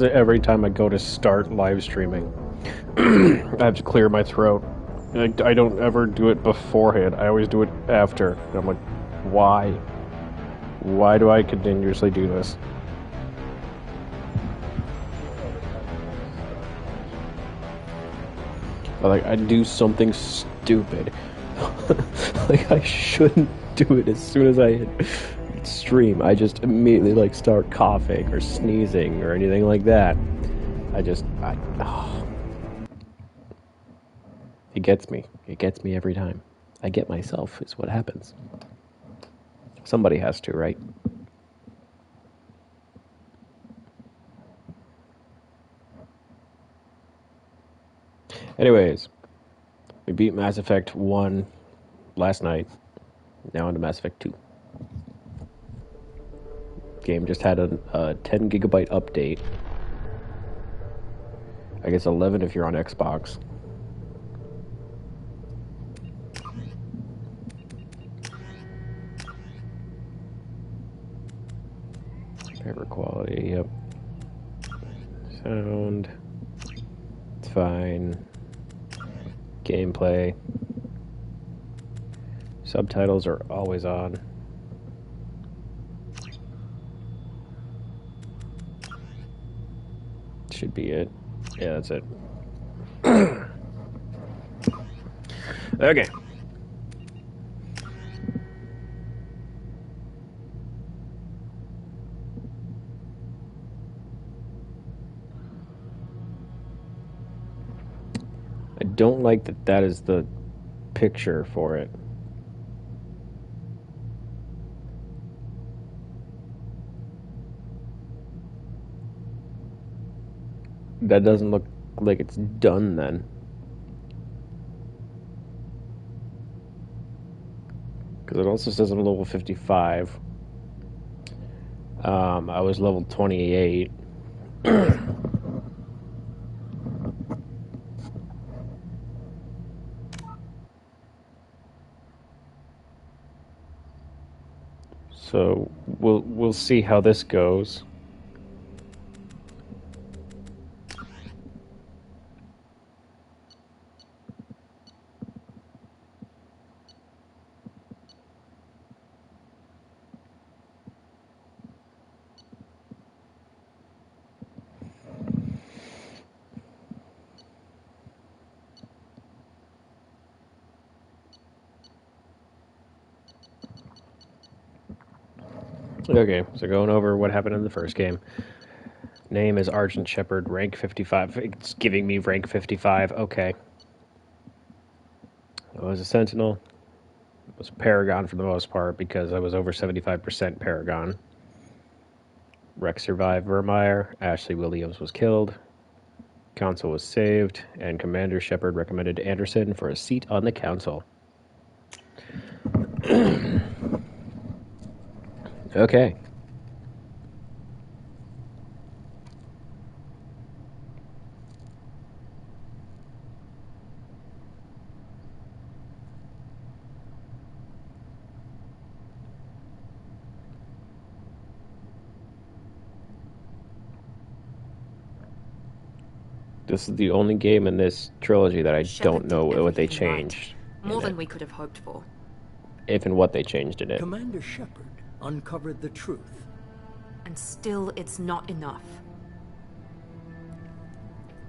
Every time I go to start live streaming, I have to clear my throat. I don't ever do it beforehand. I always do it after. And I'm like, why? Why do I continuously do this? Like, I do something stupid. Like, I shouldn't do it as soon as I hit stream. I just immediately, like, start coughing or sneezing or anything like that. Oh. It gets me. It gets me every time. I get myself, is what happens. Somebody has to, right? Anyways, we beat Mass Effect 1 last night. Now into Mass Effect 2. Game just had a 10 gigabyte update. I guess 11 if you're on Xbox. Paper quality, yep. Sound. It's fine. Gameplay. Subtitles are always on. Should be it. Yeah, that's it. Okay. I don't like that that is the picture for it. That doesn't look like it's done then. Because it also says I'm level 55. I was level 28. So we'll see how this goes. Okay, so going over what happened in the first game. Name is Argent Shepherd, rank 55. It's giving me rank 55. Okay. I was a Sentinel. I was a Paragon for the most part because I was over 75% Paragon. Rex survived Vermeer. Ashley Williams was killed. Council was saved, and Commander Shepard recommended Anderson for a seat on the council. Okay. This is the only game in this trilogy that I don't know what they changed. Right. More than we could have hoped for. If and what they changed in it. Commander Shepard uncovered the truth. And still, it's not enough.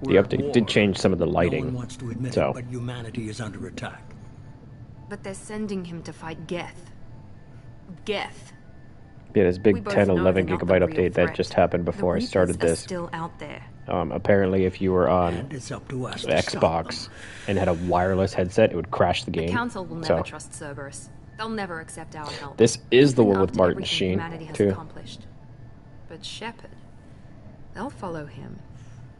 The update did change some of the lighting. No one wants to admit it, but humanity is under attack. But they're sending him to fight Geth. Geth. Yeah, this big 10, 11 gigabyte update that just happened before I started this. Still out there. Apparently, if you were on Xbox and had a wireless headset, it would crash the game. The Council will never trust Cerberus. They'll never accept our help. This is the one with Martin Sheen, too. But Shepard, they'll follow him.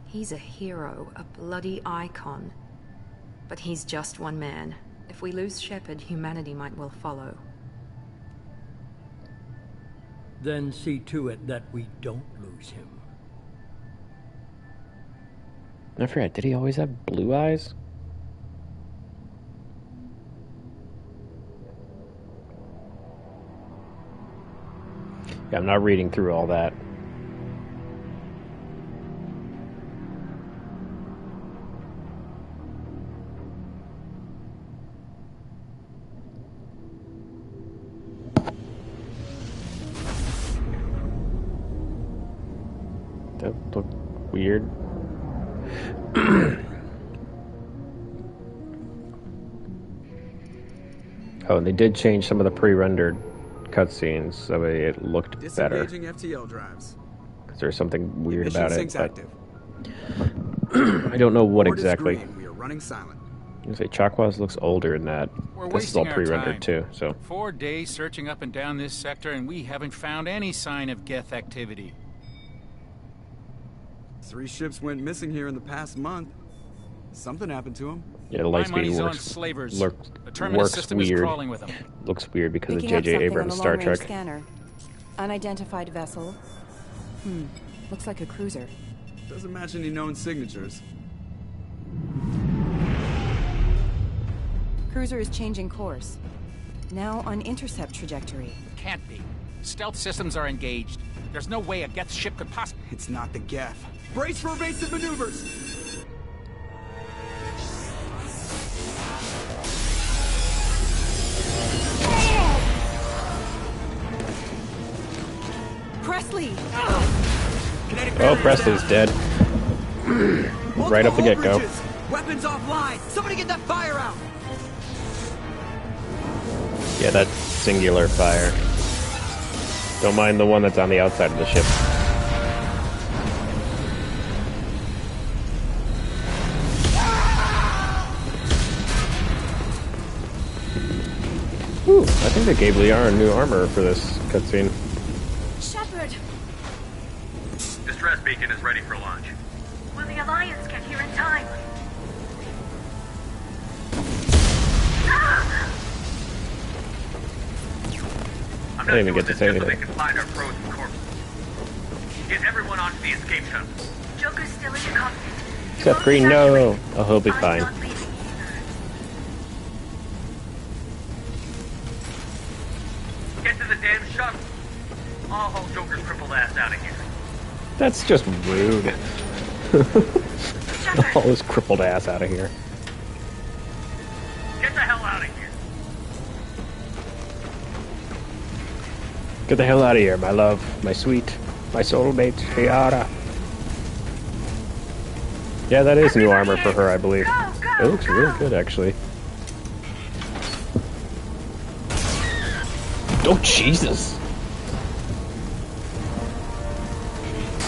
He's a hero, a bloody icon. But he's just one man. If we lose Shepard, humanity might well follow. Then see to it that we don't lose him. I forgot, did he always have blue eyes? Yeah, I'm not reading through all that. That looked weird. Oh, and they did change some of the pre-rendered cutscenes so it looked better. Disengaging FTL drives. Because there's something weird Ignition about it. sinks But active. I don't know what Board is exactly. green. We are running silent. You say Chakwas looks older in that. We're This is all wasting our pre-rendered time. too, so 4 days searching up and down this sector, and we haven't found any sign of Geth activity. 3 ships went missing here in the past month. Something happened to them. yeah, the My Lightspeed money's on works slavers. looks The terminus works system is weird. crawling with them. Looks weird because of Picking up J.J. something Abrams' on the Star long-range Trek. scanner. Unidentified vessel. Looks like a cruiser. Doesn't match any known signatures. Cruiser is changing course. Now on intercept trajectory. Can't be. Stealth systems are engaged. There's no way a Geth ship could possibly... It's not the Geth. Brace for evasive maneuvers! Presley! Kinetic Oh, barriers Presley's down. dead. Right off the Multiple get-go. hull bridges. Weapons offline! Somebody get that fire out! Yeah, that singular fire. Don't mind the one that's on the outside of the ship. Ooh, I think they gave Liara new armor for this cutscene. Shepard! Distress beacon is ready for launch. Will the Alliance get here in time? I'm I didn't even doing get to this say just so they anything. can find our frozen corpses. Get everyone onto the escape shuttle. Joker's still in the cockpit. You Seth won't Green, evacuate. no! Oh, he'll be I'm fine. not leaving either. Get to the damn shuttle. I'll haul Joker's crippled ass out of here. That's just rude. Shepard, All this crippled ass out of here. Get the hell out of here. Get the hell out of here, my love, my sweet, my soulmate, Liara. Yeah, that is new armor for her, I believe. Go, go, It looks go. really good, actually. Oh, Jesus!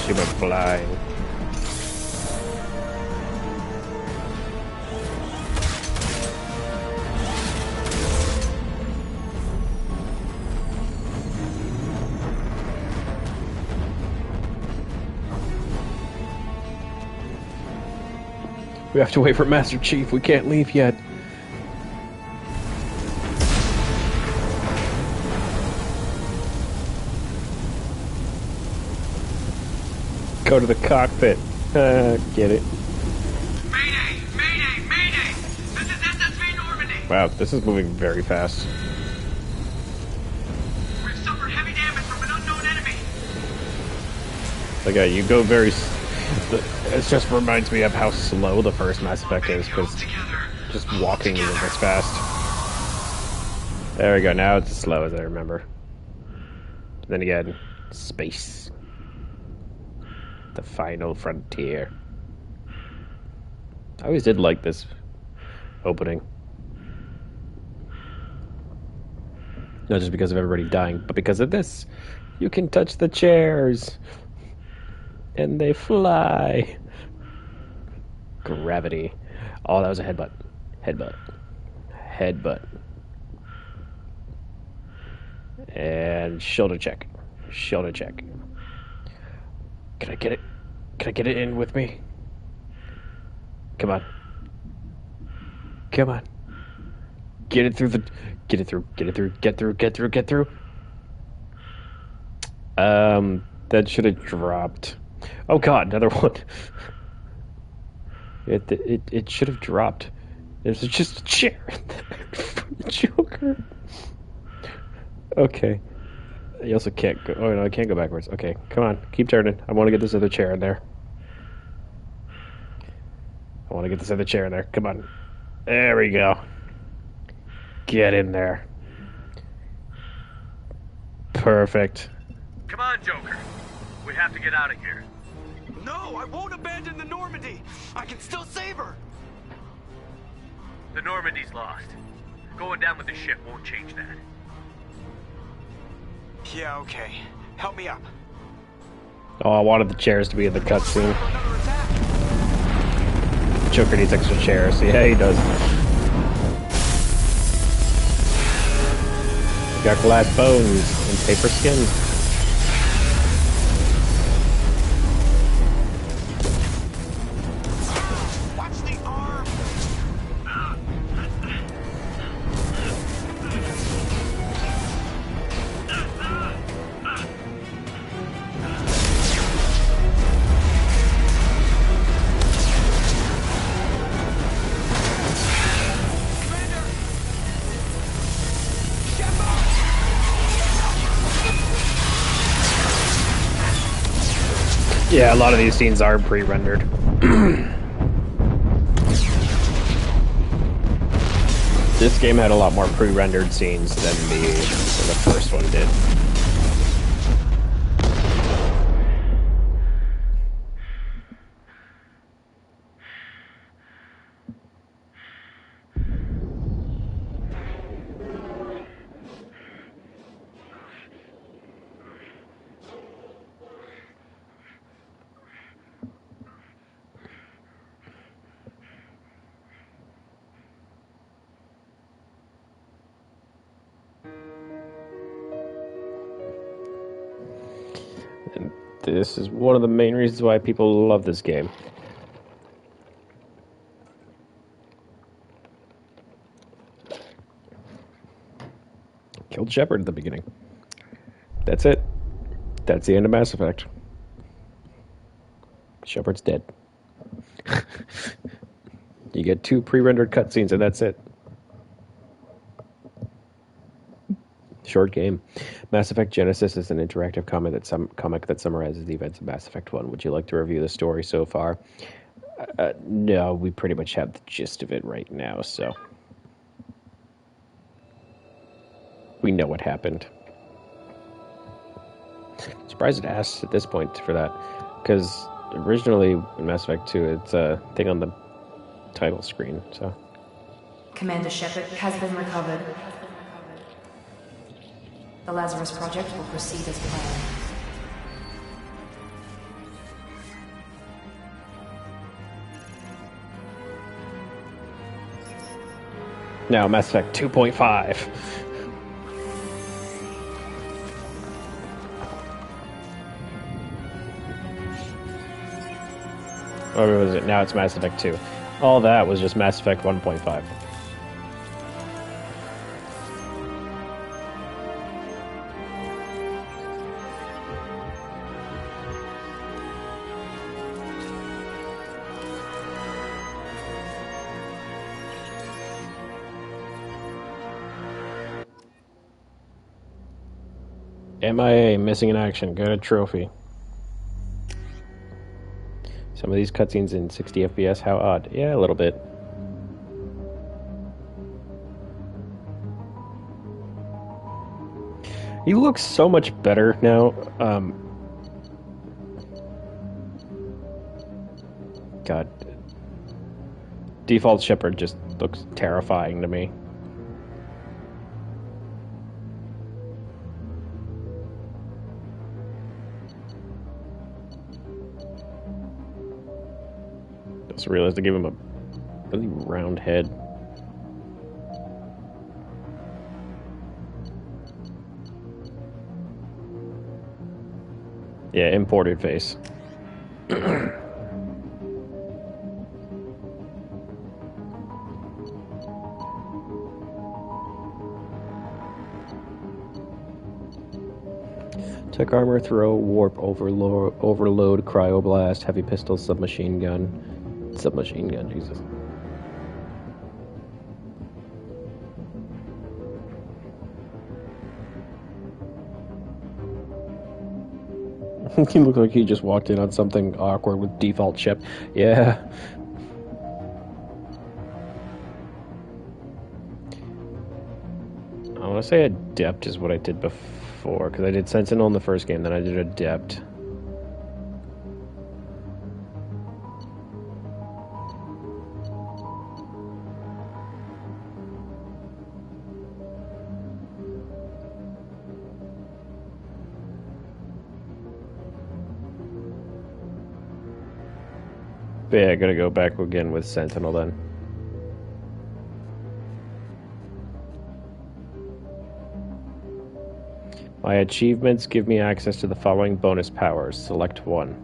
She went flying. We have to wait for Master Chief. We can't leave yet. Go to the cockpit. Get it. Mayday! Mayday! Mayday! This is SSV Normandy! Wow, this is moving very fast. We've suffered heavy damage from an unknown enemy. Like, you go very... It just reminds me of how slow the first Mass Effect is, because just walking isn't as fast. There we go, now it's as slow as I remember. Then again, space. The final frontier. I always did like this opening. Not just because of everybody dying, but because of this. You can touch the chairs. And they fly. Gravity. Oh, that was a headbutt. Headbutt. Headbutt. And shoulder check. Shoulder check. Can I get it? Can I get it in with me? Come on. Come on. Get it through the... Get it through. Get it through. Get through. Get through. Get through. That should have dropped. Oh god, another one. It should have dropped. There's just a chair in there for the Joker. Okay. You also can't go. Oh no, I can't go backwards. Okay, come on, keep turning. I want to get this other chair in there. I want to get this other chair in there. Come on. There we go. Get in there. Perfect. Come on, Joker. We have to get out of here. No, I won't abandon the Normandy! I can still save her! The Normandy's lost. Going down with the ship won't change that. Yeah, okay. Help me up. Oh, I wanted the chairs to be in the cutscene. Joker needs extra chairs. Yeah, he does. Got glass bones and paper skin. Watch the arm! Yeah, a lot of these scenes are pre-rendered. This game had a lot more pre-rendered scenes than the first one did. And this is one of the main reasons why people love this game. Killed Shepard at the beginning. That's it. That's the end of Mass Effect. Shepard's dead. You get 2 pre-rendered cutscenes and that's it. Short game. Mass Effect Genesis is an interactive comic that summarizes the events of Mass Effect 1. Would you like to review the story so far? No, we pretty much have the gist of it right now, so... we know what happened. Surprised it asks at this point for that, because originally in Mass Effect 2, it's a thing on the title screen, so... Commander Shepard has been recovered. The Lazarus Project will proceed as planned. Now, Mass Effect 2.5. Or was it? Now it's Mass Effect 2. All that was just Mass Effect 1.5. MIA, missing in action, got a trophy. Some of these cutscenes in 60 FPS, how odd. Yeah, a little bit. He looks so much better now. God. Default Shepard just looks terrifying to me. Just realized I gave him a really round head. Yeah, imported face. Tech armor, throw, warp, overload, cryoblast, heavy pistol, submachine gun. Submachine gun, Jesus. He looked like he just walked in on something awkward with default chip. Yeah. I want to say Adept is what I did before, because I did Sentinel in the first game, then I did Adept. But yeah, I gotta go back again with Sentinel then. My achievements give me access to the following bonus powers. Select one.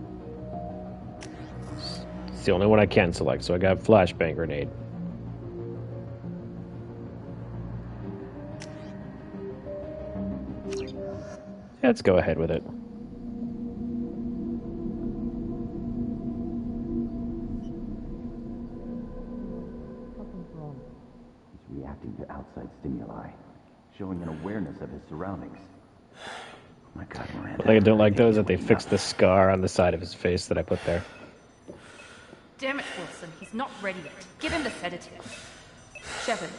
It's the only one I can select, so I got Flashbang Grenade. Let's go ahead with it. He's reacting to outside stimuli, showing an awareness of his surroundings. My God, Miranda. What I don't like though is that they fixed the scar on the side of his face that I put there. Damn it, Wilson. He's not ready yet. Give him the sedative. Shepard,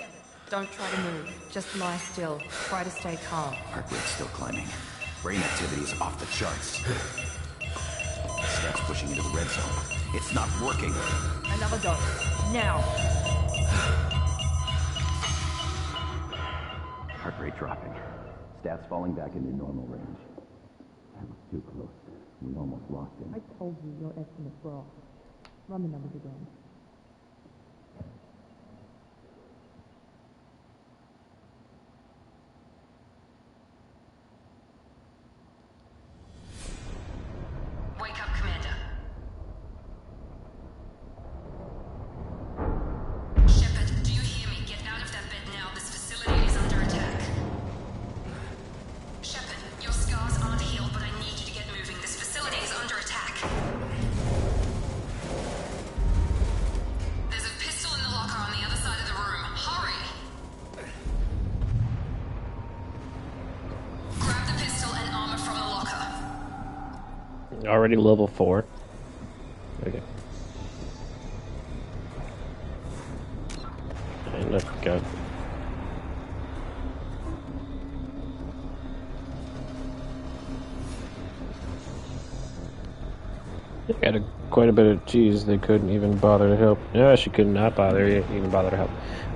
don't try to move. Just lie still. Try to stay calm. Heart rate's still climbing. Brain activity is off the charts. Steps pushing into the red zone. It's not working. Another dose. Now. Heart rate dropping. Stats falling back into normal range. That was too close. We almost lost him. I told you your estimates were off. Run the numbers again. Wake up, Commander. Shepard, do you hear me? Get out of that bed now. This facility is under attack. Shepard, your scars aren't healed, but I need you to get moving. This facility is under attack. There's a pistol in the locker on the other side of the room. Hurry! Grab the pistol and armor from the locker. Already level 4. Okay. And let's go. Got quite a bit of cheese. They couldn't even bother to help. No, she could not even bother to help.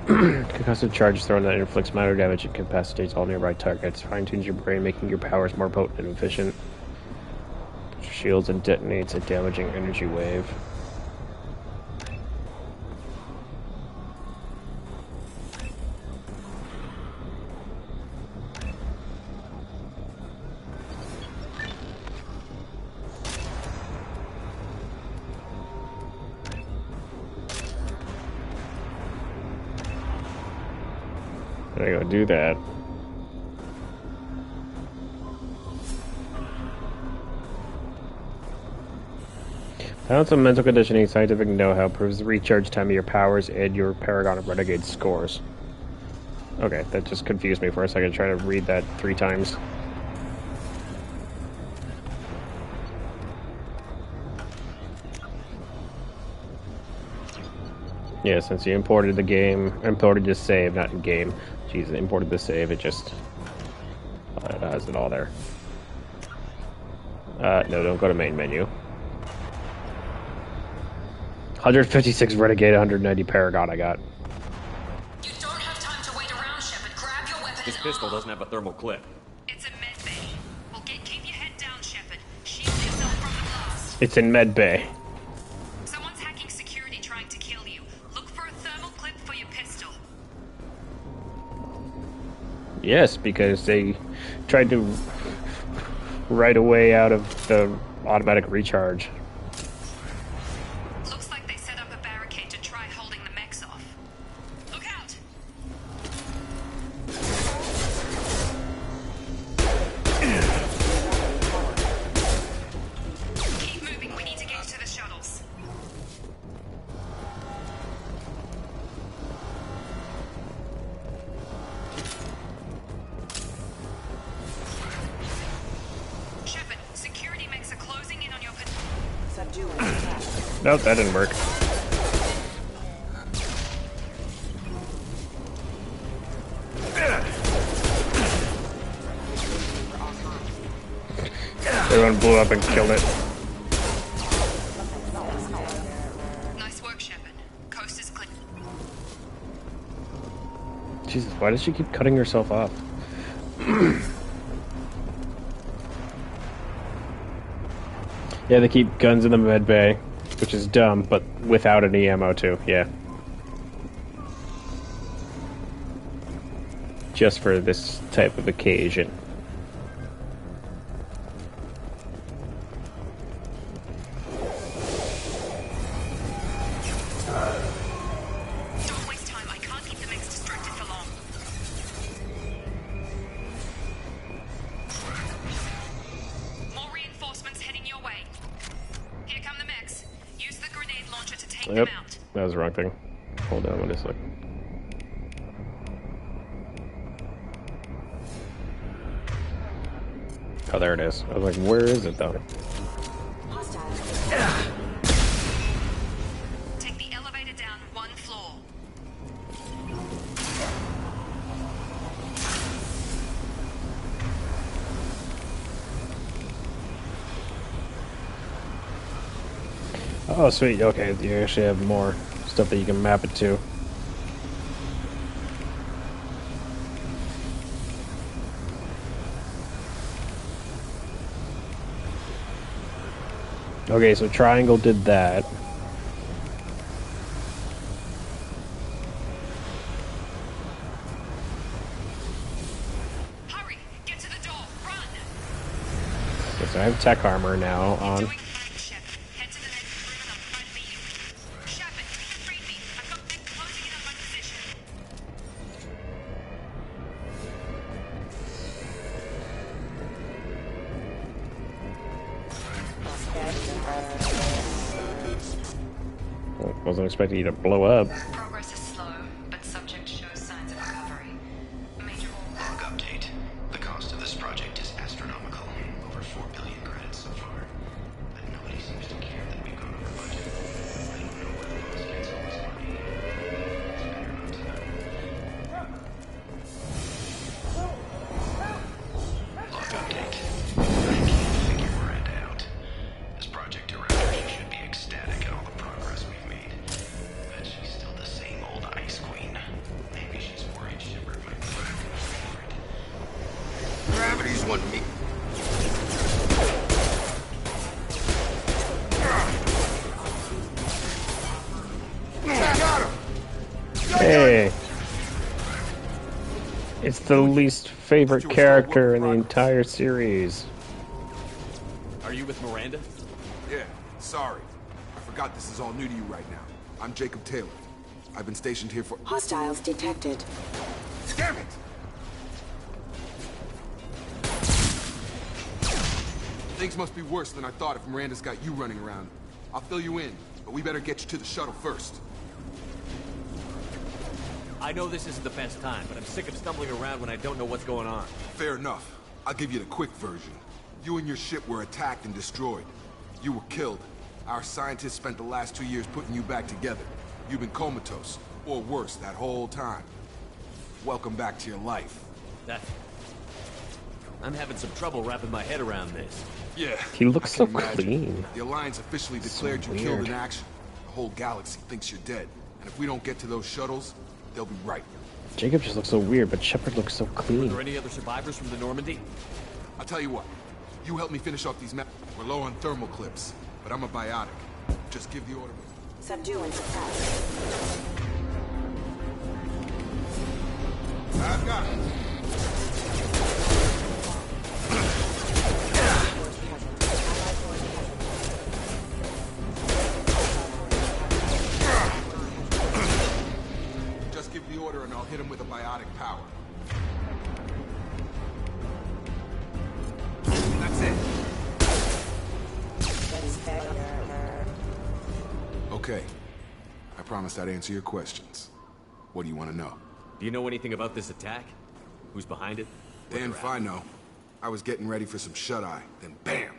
Concussive charge thrown that inflicts minor damage and incapacitates all nearby targets. Fine-tunes your brain, making your powers more potent and efficient. Shields and detonates a damaging energy wave. I gotta do that. Found some mental conditioning scientific know-how proves the recharge time of your powers and your Paragon of Renegade scores. Okay, that just confused me for a second, trying to read that 3 times. Yeah, since you imported the save, not in game. Jeez, imported the save, it just it has it all there. No, don't go to main menu. 156 Renegade, 190 Paragon I got. You don't have time to wait around, Shepard. Grab your weapon. This pistol doesn't have a thermal clip. It's a med bay. Well, keep your head down, Shepard. Shield yourself from the blast. It's in med bay. Someone's hacking security trying to kill you. Look for a thermal clip for your pistol. Yes, because they tried to right away out of the automatic recharge. Looks like they set up a barricade to try holding the mechs off. Look out! Keep moving. We need to get to the shuttles. Shepard, security mechs are closing in on your Nope, that didn't work. Everyone blew up and killed it. Nice work, Shepard. Coast is clear. Jesus, why does she keep cutting herself off? Yeah, they keep guns in the med bay. Which is dumb, but without any ammo too, yeah. Just for this type of occasion. Don't waste time. I can't keep the mix distracted for long. More reinforcements heading your way. Here come the mechs. Use the grenade launcher to take them out. That was the wrong thing. Hold on, what is it? Oh, there it is. I was like, where is it though? Take the elevator down one floor. Oh, sweet. Okay, you actually have more stuff that you can map it to. Okay, so Triangle did that. Hurry! Get to the door! Run! Okay, so I have tech armor now on. Doing fine, Shepard. Head to the next room and I'll try to meet you. Shepard, you can read me. I've got men closing in on my position. Wasn't expecting you to blow up. Progress is slow, but subject shows signs of recovery. Major log update. The cost of this project is astronomical. Over 4 billion credits so far. But nobody seems to care that we've gone over budget. I don't know where the boss gets all this money. It's better not to know. Log update. I can't figure Miranda out. As project director, she should be ecstatic at all the progress we've made. But she's still the same old ice queen. Maybe she's worried Shepard might be back in her favorite. Gravity's one me. Hey! It's the least favorite character in the entire series. Are you with Miranda? Yeah, sorry. I forgot this is all new to you right now. I'm Jacob Taylor. I've been stationed here for— Hostiles detected. Damn it! Things must be worse than I thought if Miranda's got you running around. I'll fill you in, but we better get you to the shuttle first. I know this isn't the best time, but I'm sick of stumbling around when I don't know what's going on. Fair enough. I'll give you the quick version. You and your ship were attacked and destroyed. You were killed. Our scientists spent the last 2 years putting you back together. You've been comatose, or worse, that whole time. Welcome back to your life. I'm having some trouble wrapping my head around this. Yeah. He looks I so can imagine. clean. The Alliance officially So declared you killed weird. in action. The whole galaxy thinks you're dead. And if we don't get to those shuttles, they'll be right. Jacob just looks so weird, but Shepard looks so Were clean. there any other survivors from the Normandy? I'll tell you what. You help me finish off these maps. We're low on thermal clips, but I'm a biotic. Just give the order. Subdue and suppress. I've got it. Just give the order and I'll hit him with a biotic power. That's it. Okay. I promised I'd answer your questions. What do you want to know? Do you know anything about this attack? Who's behind it? Damn if I know. I was getting ready for some shut-eye, then bam!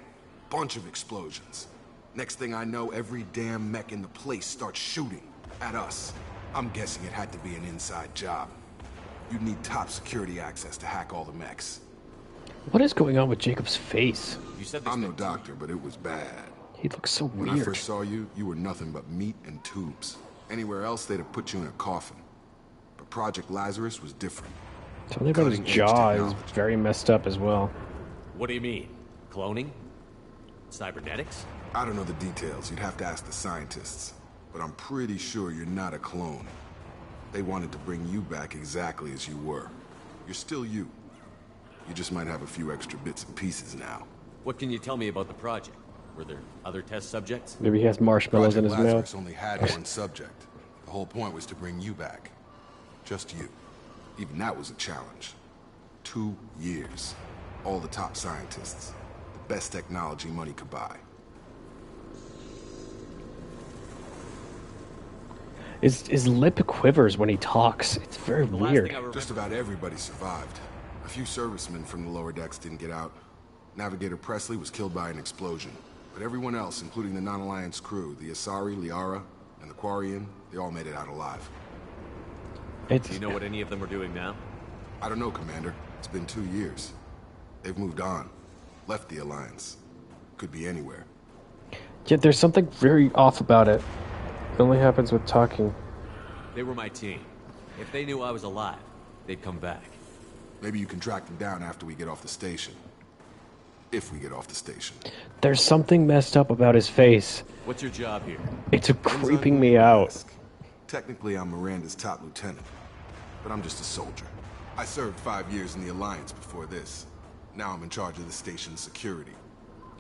Bunch of explosions. Next thing I know, every damn mech in the place starts shooting at us. I'm guessing it had to be an inside job. You'd need top security access to hack all the mechs. What is going on with Jacob's face? You said I'm no doctor, but it was bad. He looks so When I weird. first saw you, you were nothing but meat and tubes. Anywhere else, they'd have put you in a coffin. But Project Lazarus was different. Something about his Cutting-edge jaw is technology. very messed up as well. What do you mean? Cloning? Cybernetics? I don't know the details. You'd have to ask the scientists. But I'm pretty sure you're not a clone. They wanted to bring you back exactly as you were. You're still you. You just might have a few extra bits and pieces now. What can you tell me about the project? Were there other test subjects? Maybe he has marshmallows in his Lazarus mouth. only had one subject. The whole point was to bring you back. Just you. Even that was a challenge. 2 years. All the top scientists. The best technology money could buy. His lip quivers when he talks. It's very weird. Just about everybody survived. A few servicemen from the lower decks didn't get out. Navigator Presley was killed by an explosion. But everyone else, including the non-Alliance crew, the Asari, Liara, and the Quarian, they all made it out alive. Do you know what any of them are doing now? I don't know, Commander. It's been 2 years. They've moved on. Left the Alliance. Could be anywhere. Yeah, there's something very off about it. It only happens with talking. They were my team. If they knew I was alive, they'd come back. Maybe you can track them down after we get off the station. If we get off the station. There's something messed up about his face. What's your job here? It's creeping me out. Technically, I'm Miranda's top lieutenant. But I'm just a soldier. I served 5 years in the Alliance before this. Now I'm in charge of the station's security.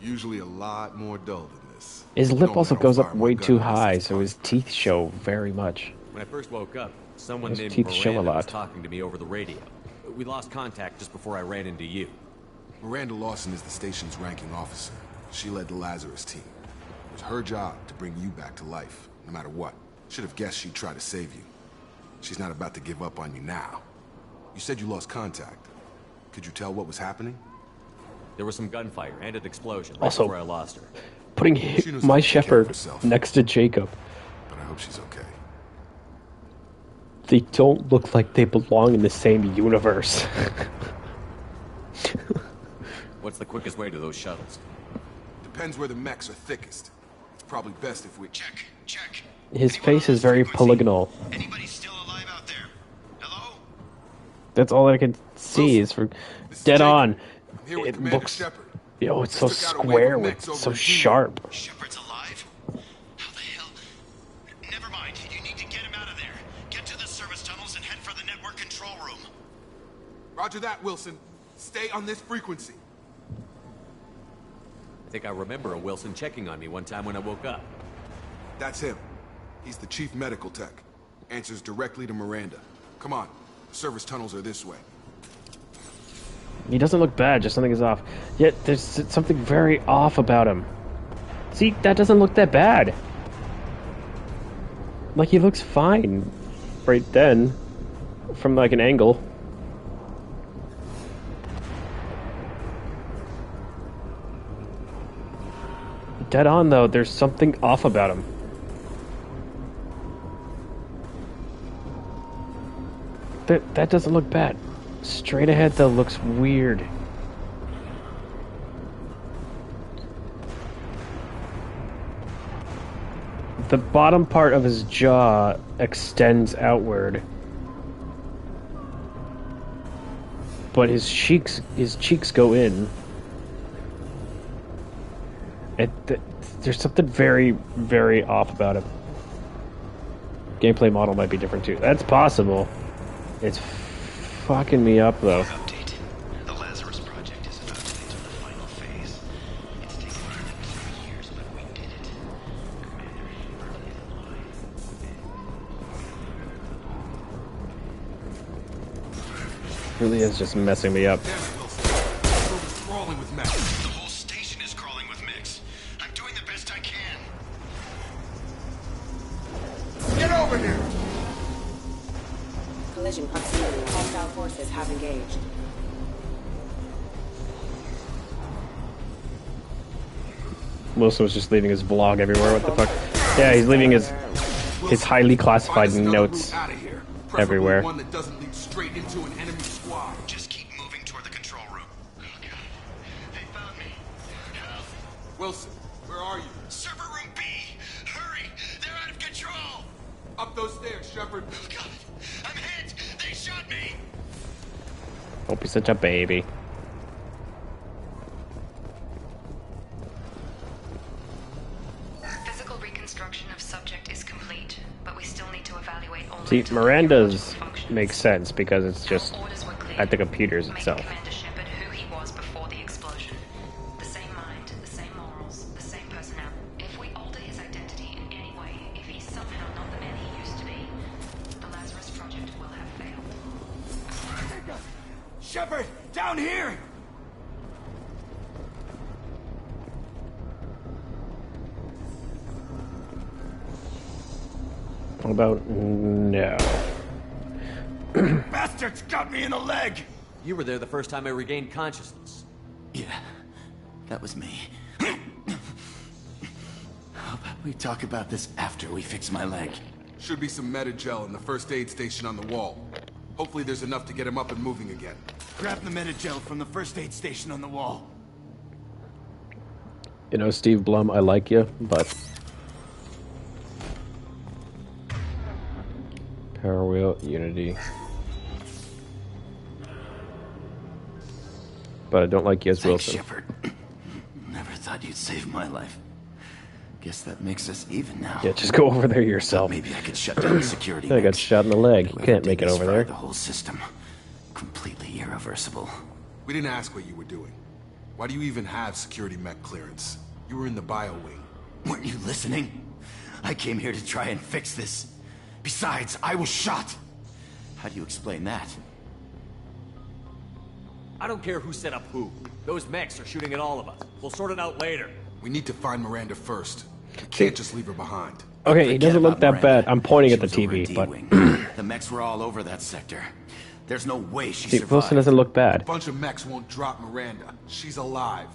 Usually a lot more dull than this. His lip also goes up way too high, so his teeth show very much. When I first woke up, someone His named teeth show a Miranda was lot. talking to me over the radio. We lost contact just before I ran into you. Miranda Lawson is the station's ranking officer. She led the Lazarus team. It was her job to bring you back to life, no matter what. Should have guessed she'd try to save you. She's not about to give up on you now. You said you lost contact. Could you tell what was happening? There was some gunfire and an explosion right Also, before I lost her. Putting She knows my how to take care of shepherd herself. next to Jacob. But I hope she's okay. They don't look like they belong in the same universe. What's the quickest way to those shuttles? Depends where the mechs are thickest. It's probably best if we... Check. His face is very polygonal. Anybody still alive out there? Hello? That's all I can see is for dead on. Here with It Commander looks, Shepard. yo, it's so Just took out a wave square of with mechs over so in Dune. sharp. Shepard's alive? How the hell? Never mind. You need to get him out of there. Get to the service tunnels and head for the network control room. Roger that, Wilson. Stay on this frequency. I think I remember a Wilson checking on me one time when I woke up. That's him. He's the chief medical tech. Answers directly to Miranda. Come on. The service tunnels are this way. He doesn't look bad, just something is off. Yet there's something very off about him. See, that doesn't look that bad. Like, he looks fine right then, from like an angle. Dead on, though, there's something off about him. That doesn't look bad. Straight ahead, though, looks weird. The bottom part of his jaw extends outward. But his cheeks go in. There's something very, very off about him. Gameplay model might be different too. That's possible. It's fucking me up though. Update. The Lazarus project is about to enter the final phase. It's taken 3 years, but we did it. Commander Shepard is alive. Really is just messing me up. Crawling with mechs. The whole station is crawling with mechs. I'm doing the best I can. Get over here! Collision proximity. Hostile forces have engaged. Wilson was just leaving his vlog everywhere. What the fuck? Yeah, he's leaving his highly classified notes everywhere. One that doesn't lead straight into an enemy squad. Just keep moving toward the control room. Oh god. They found me. Help. Wilson, where are you? Server room B! Hurry! They're out of control! Up those stairs, Shepard. Oh god! I'm hit! They shot me! Hope he's such a baby. subject is complete, but we still need to evaluate all. See, Miranda's makes sense because it's just at the computers itself. Commander Shepard who he was before the explosion. The same mind, the same morals, the same personality. If we alter his identity in any way, if he's somehow not the man he used to be, the Lazarus Project will have failed. Shepard, down here! What about no? Bastards got me in the leg! You were there the first time I regained consciousness. Yeah, that was me. How about we talk about this after we fix my leg? Should be some Metagel in the first aid station on the wall. Hopefully there's enough to get him up and moving again. Grab the Metagel from the first aid station on the wall. You know, Steve Blum, I like you, but Power Wheel, Unity. But I don't like you as Thanks, Wilson. Shepard. Never thought you'd save my life. Guess that makes us even now. Yeah, just go over there yourself. Maybe I could shut down the security. I got shot in the leg. You can't make it over there. The whole system. Completely irreversible. We didn't ask what you were doing. Why do you even have security mech clearance? You were in the bio wing. Weren't you listening? I came here to try and fix this. Besides, I was shot. How do you explain that? I don't care who set up who. Those mechs are shooting at all of us. We'll sort it out later. We need to find Miranda first. We can't just leave her behind. Okay, he doesn't look that bad. I'm pointing at the TV, but the mechs were all over that sector. There's no way she see, survived. Wilson doesn't look A bad. bunch of mechs won't drop Miranda. She's alive.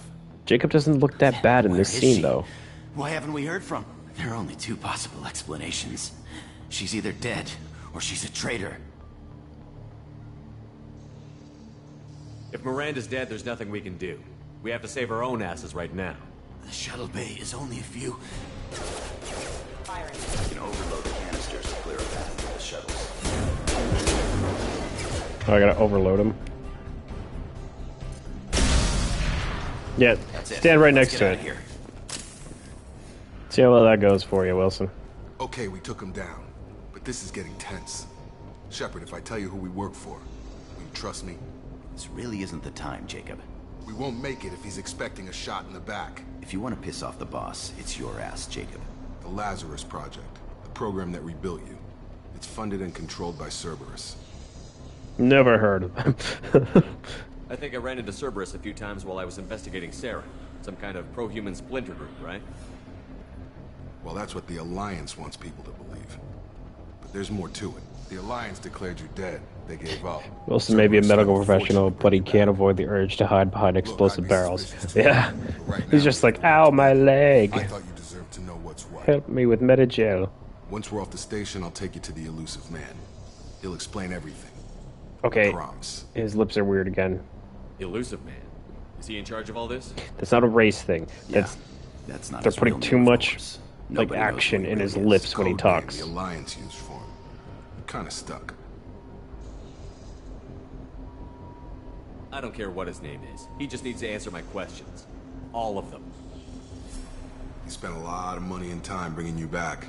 Jacob doesn't look that bad in this Where is scene, she? though. Why haven't we heard from? There are only two possible explanations. She's either dead, or she's a traitor. If Miranda's dead, there's nothing we can do. We have to save our own asses right now. The shuttle bay is only a few. Firing. You can overload the canisters to clear a path for the shuttles. Oh, I gotta overload him. Yeah, stand right next to it. Here. See how well that goes for you, Wilson. Okay, we took him down. But this is getting tense. Shepard, if I tell you who we work for, will you trust me? This really isn't the time, Jacob. We won't make it if he's expecting a shot in the back. If you want to piss off the boss, it's your ass, Jacob. The Lazarus Project, the program that rebuilt you. It's funded and controlled by Cerberus. Never heard of them. I think I ran into Cerberus a few times while I was investigating Sarah. Some kind of pro-human splinter group, right? Well, that's what the Alliance wants people to believe. But there's more to it. The Alliance declared you dead. They gave up. Wilson may be a medical professional, but he can't avoid the urge to hide behind explosive barrels. Yeah. He's just like, ow, my leg. I thought you deserved to know what's what. Help me with Metagel. Once we're off the station, I'll take you to the elusive man. He'll explain everything. Okay. I promise. His lips are weird again. Elusive man. Is he in charge of all this? That's not a race thing. Yeah, that's not. They're his putting real too name, of much course. like Nobody knows action what he in his really is. lips when he Code name talks. The Alliance used for him. Kinda stuck. I don't care what his name is. He just needs to answer my questions. All of them. He spent a lot of money and time bringing you back.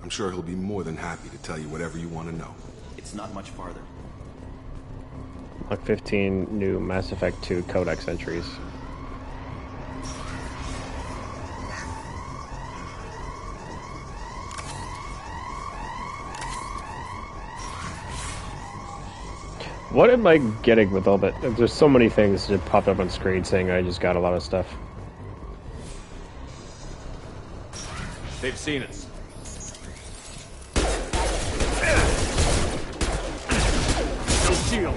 I'm sure he'll be more than happy to tell you whatever you want to know. It's not much farther. Like 15 new Mass Effect 2 Codex entries. What am I getting with all that? There's so many things that popped up on screen saying I just got a lot of stuff. They've seen us. No shield.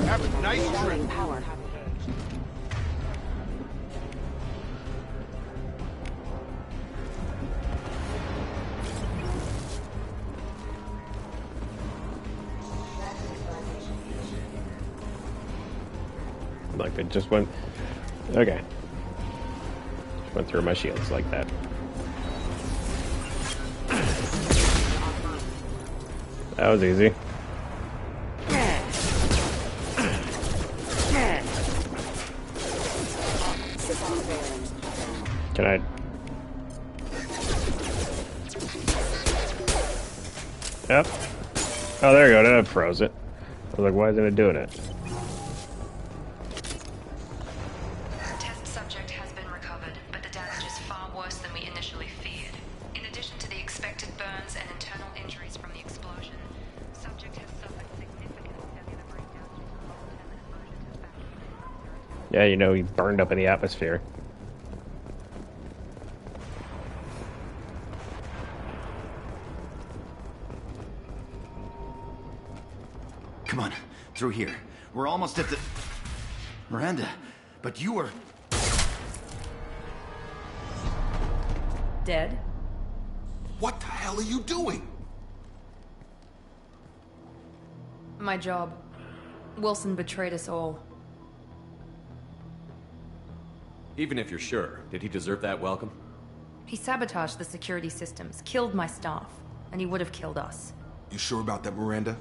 Have a nice trip. Power. Like it just went. Okay. Just went through my shields like that. That was easy. Can I Yep. Oh, there you go. That froze it. I was like, why isn't it doing it? Test subject has been recovered, but the damage is far worse than we initially feared. In addition to the expected burns and internal injuries from the explosion, subject has suffered significant cellular breakdown due to long-term exposure to vacuum. Yeah, you know, he burned up in the atmosphere. Come on, through here. We're almost at the... Miranda, but you were... Dead? What the hell are you doing? My job. Wilson betrayed us all. Even if you're sure, did he deserve that welcome? He sabotaged the security systems, killed my staff, and he would have killed us. You sure about that, Miranda?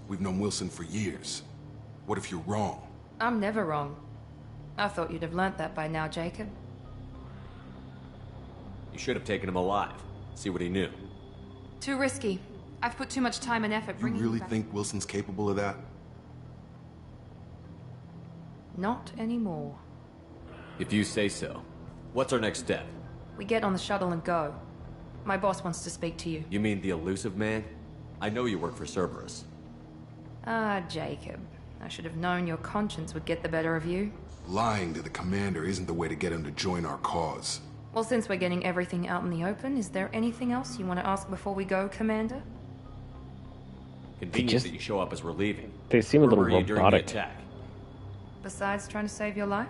We've known Wilson for years. What if you're wrong? I'm never wrong. I thought you'd have learnt that by now, Jacob. You should have taken him alive. See what he knew. Too risky. I've put too much time and effort You bringing really him back. think Wilson's capable of that? Not anymore. If you say so. What's our next step? We get on the shuttle and go. My boss wants to speak to you. You mean the elusive man? I know you work for Cerberus. Ah, Jacob. I should have known your conscience would get the better of you. Lying to the commander isn't the way to get him to join our cause. Well, since we're getting everything out in the open, is there anything else you want to ask before we go, Commander? Convenient that you show up as we're leaving. They seem a Where little were you during the robotic. attack? Besides trying to save your life?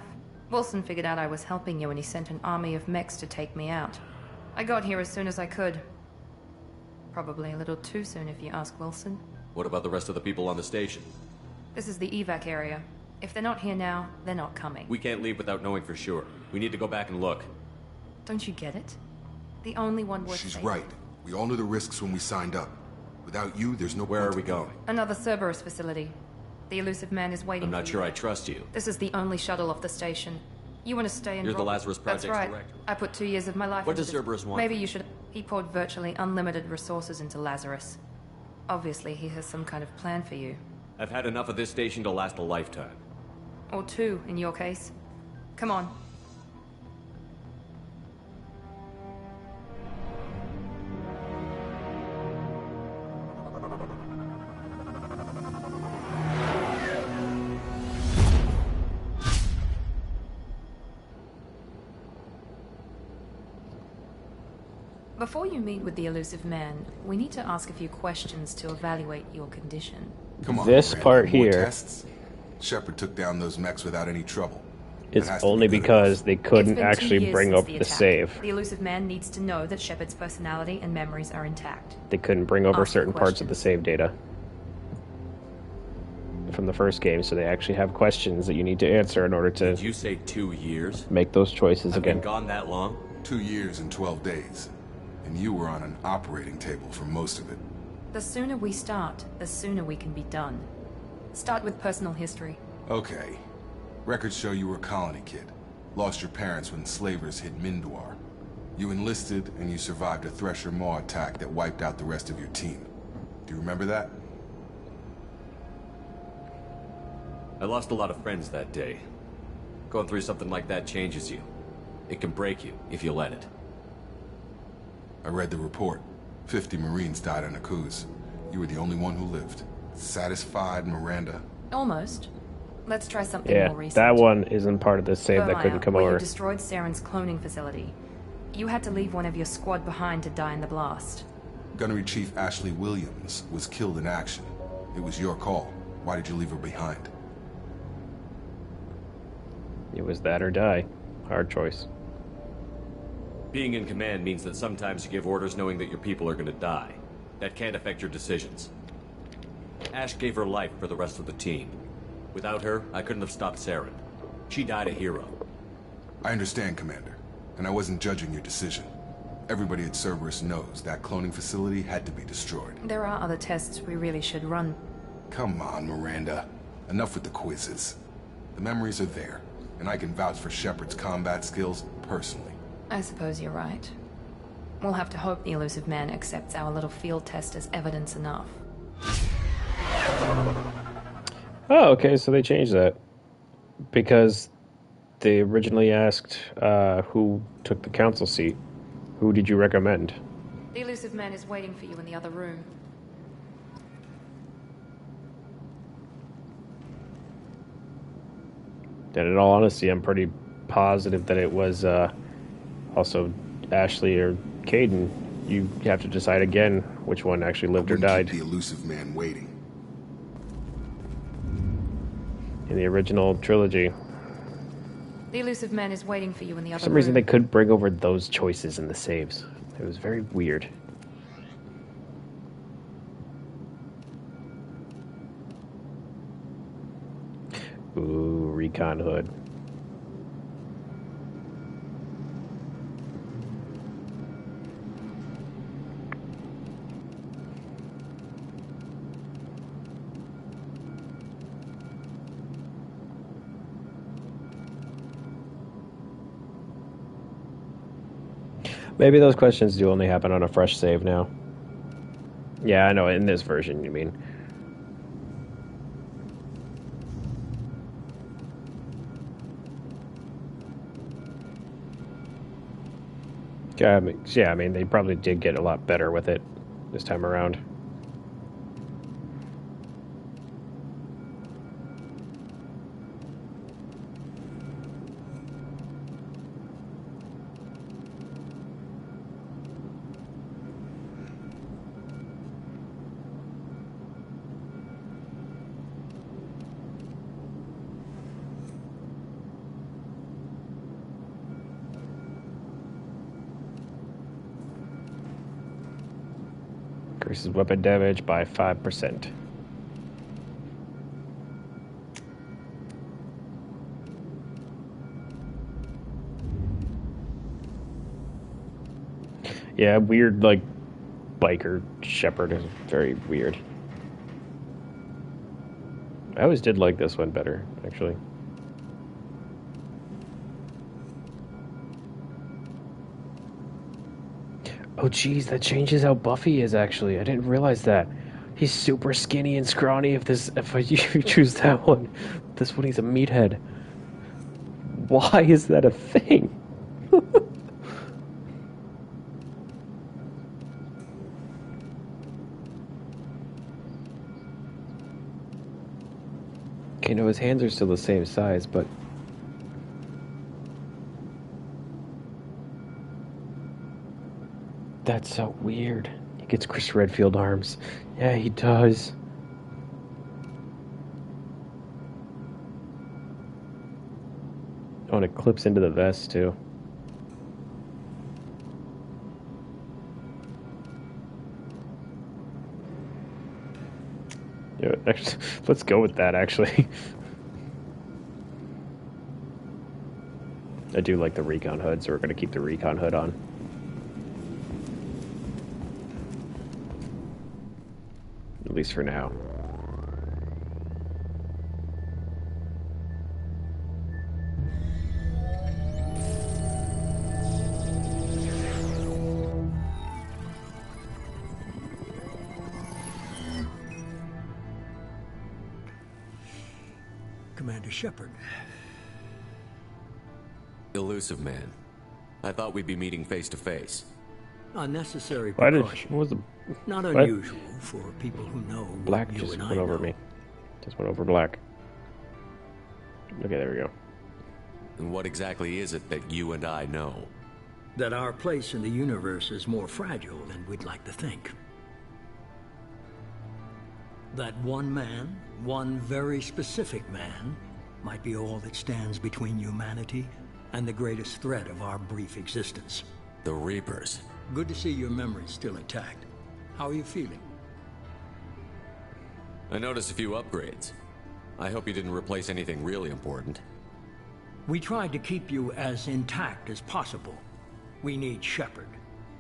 Wilson figured out I was helping you and he sent an army of mechs to take me out. I got here as soon as I could. Probably a little too soon if you ask Wilson. What about the rest of the people on the station? This is the evac area. If they're not here now, they're not coming. We can't leave without knowing for sure. We need to go back and look. Don't you get it? The only one worth She's saving. right. We all knew the risks when we signed up. Without you, there's no Where point are we to going? Another Cerberus facility. The elusive man is waiting I'm not for sure you. I trust you. This is the only shuttle off the station. You want to stay and You're the roll- Lazarus That's Project's right. director. I put 2 years of my life What into does this. Cerberus want? Maybe you should... He poured virtually unlimited resources into Lazarus. Obviously, he has some kind of plan for you. I've had enough of this station to last a lifetime. Or 2, in your case. Come on. Before you meet with the elusive man, we need to ask a few questions to evaluate your condition. Come on, This Miranda, part more here- tests? Shepard took down those mechs without any trouble. That It's has to be only good because they It's couldn't been 2 actually years bring since up the attack. save. The elusive man needs to know that Shepard's personality and memories are intact. They couldn't bring over Ask certain parts of the questions. save data from the first game, so they actually have questions that you need to answer in order Did to you say 2 years? make those choices I've been again. gone that long? 2 years and 12 days. And you were on an operating table for most of it. The sooner we start, the sooner we can be done. Start with personal history. Okay. Records show you were a colony kid. Lost your parents when slavers hit Mindor. You enlisted and you survived a Thresher Maw attack that wiped out the rest of your team. Do you remember that? I lost a lot of friends that day. Going through something like that changes you. It can break you if you let it. I read the report. 50 Marines died on Akuz. You were the only one who lived. Satisfied, Miranda? Almost. Let's try something Yeah, more recent. that one isn't part of the save that couldn't come where over. You destroyed Saren's cloning facility. You had to leave one of your squad behind to die in the blast. Gunnery Chief Ashley Williams was killed in action. It was your call. Why did you leave her behind? It was that or die. Hard choice. Being in command means that sometimes you give orders knowing that your people are gonna die. That can't affect your decisions. Ash gave her life for the rest of the team. Without her, I couldn't have stopped Saren. She died a hero. I understand, Commander. And I wasn't judging your decision. Everybody at Cerberus knows that cloning facility had to be destroyed. There are other tests we really should run. Come on, Miranda. Enough with the quizzes. The memories are there, and I can vouch for Shepard's combat skills personally. I suppose you're right. We'll have to hope the Elusive Man accepts our little field test as evidence enough. Oh, okay, so they changed that. Because they originally asked who took the council seat. Who did you recommend? The Elusive Man is waiting for you in the other room. And in all honesty, I'm pretty positive that it was also Ashley or Caden. You have to decide again which one actually lived or died. Keep the Elusive Man waiting. In the original trilogy. The Elusive Man is waiting for you in the other room. For some reason, they couldn't bring over those choices in the saves. It was very weird. Ooh, recon hood. Maybe those questions do only happen on a fresh save now. Yeah, I know, in this version, you mean. Yeah, I mean, they probably did get a lot better with it this time around. Increases weapon damage by 5%. Yeah, weird, like, biker shepherd is very weird. I always did like this one better, actually. Oh, geez, that changes how Buffy is, actually. I didn't realize that. He's super skinny and scrawny if you choose that one. This one, he's a meathead. Why is that a thing? Okay, no, his hands are still the same size, but... That's so weird. He gets Chris Redfield arms. Yeah, he does. Oh, and it clips into the vest, too. Yeah, actually, let's go with that, actually. I do like the recon hood, so we're going to keep the recon hood on. At least for now. Commander Shepard. Elusive Man. I thought we'd be meeting face to face. Unnecessary Why precaution. was the Not what? unusual for people who know what Black you just and went I over know. me. Just went over black. Okay, there we go. And what exactly is it that you and I know? That our place in the universe is more fragile than we'd like to think. That one man, one very specific man, might be all that stands between humanity and the greatest threat of our brief existence. The Reapers. Good to see your memory's still intact. How are you feeling? I noticed a few upgrades. I hope you didn't replace anything really important. We tried to keep you as intact as possible. We need Shepard,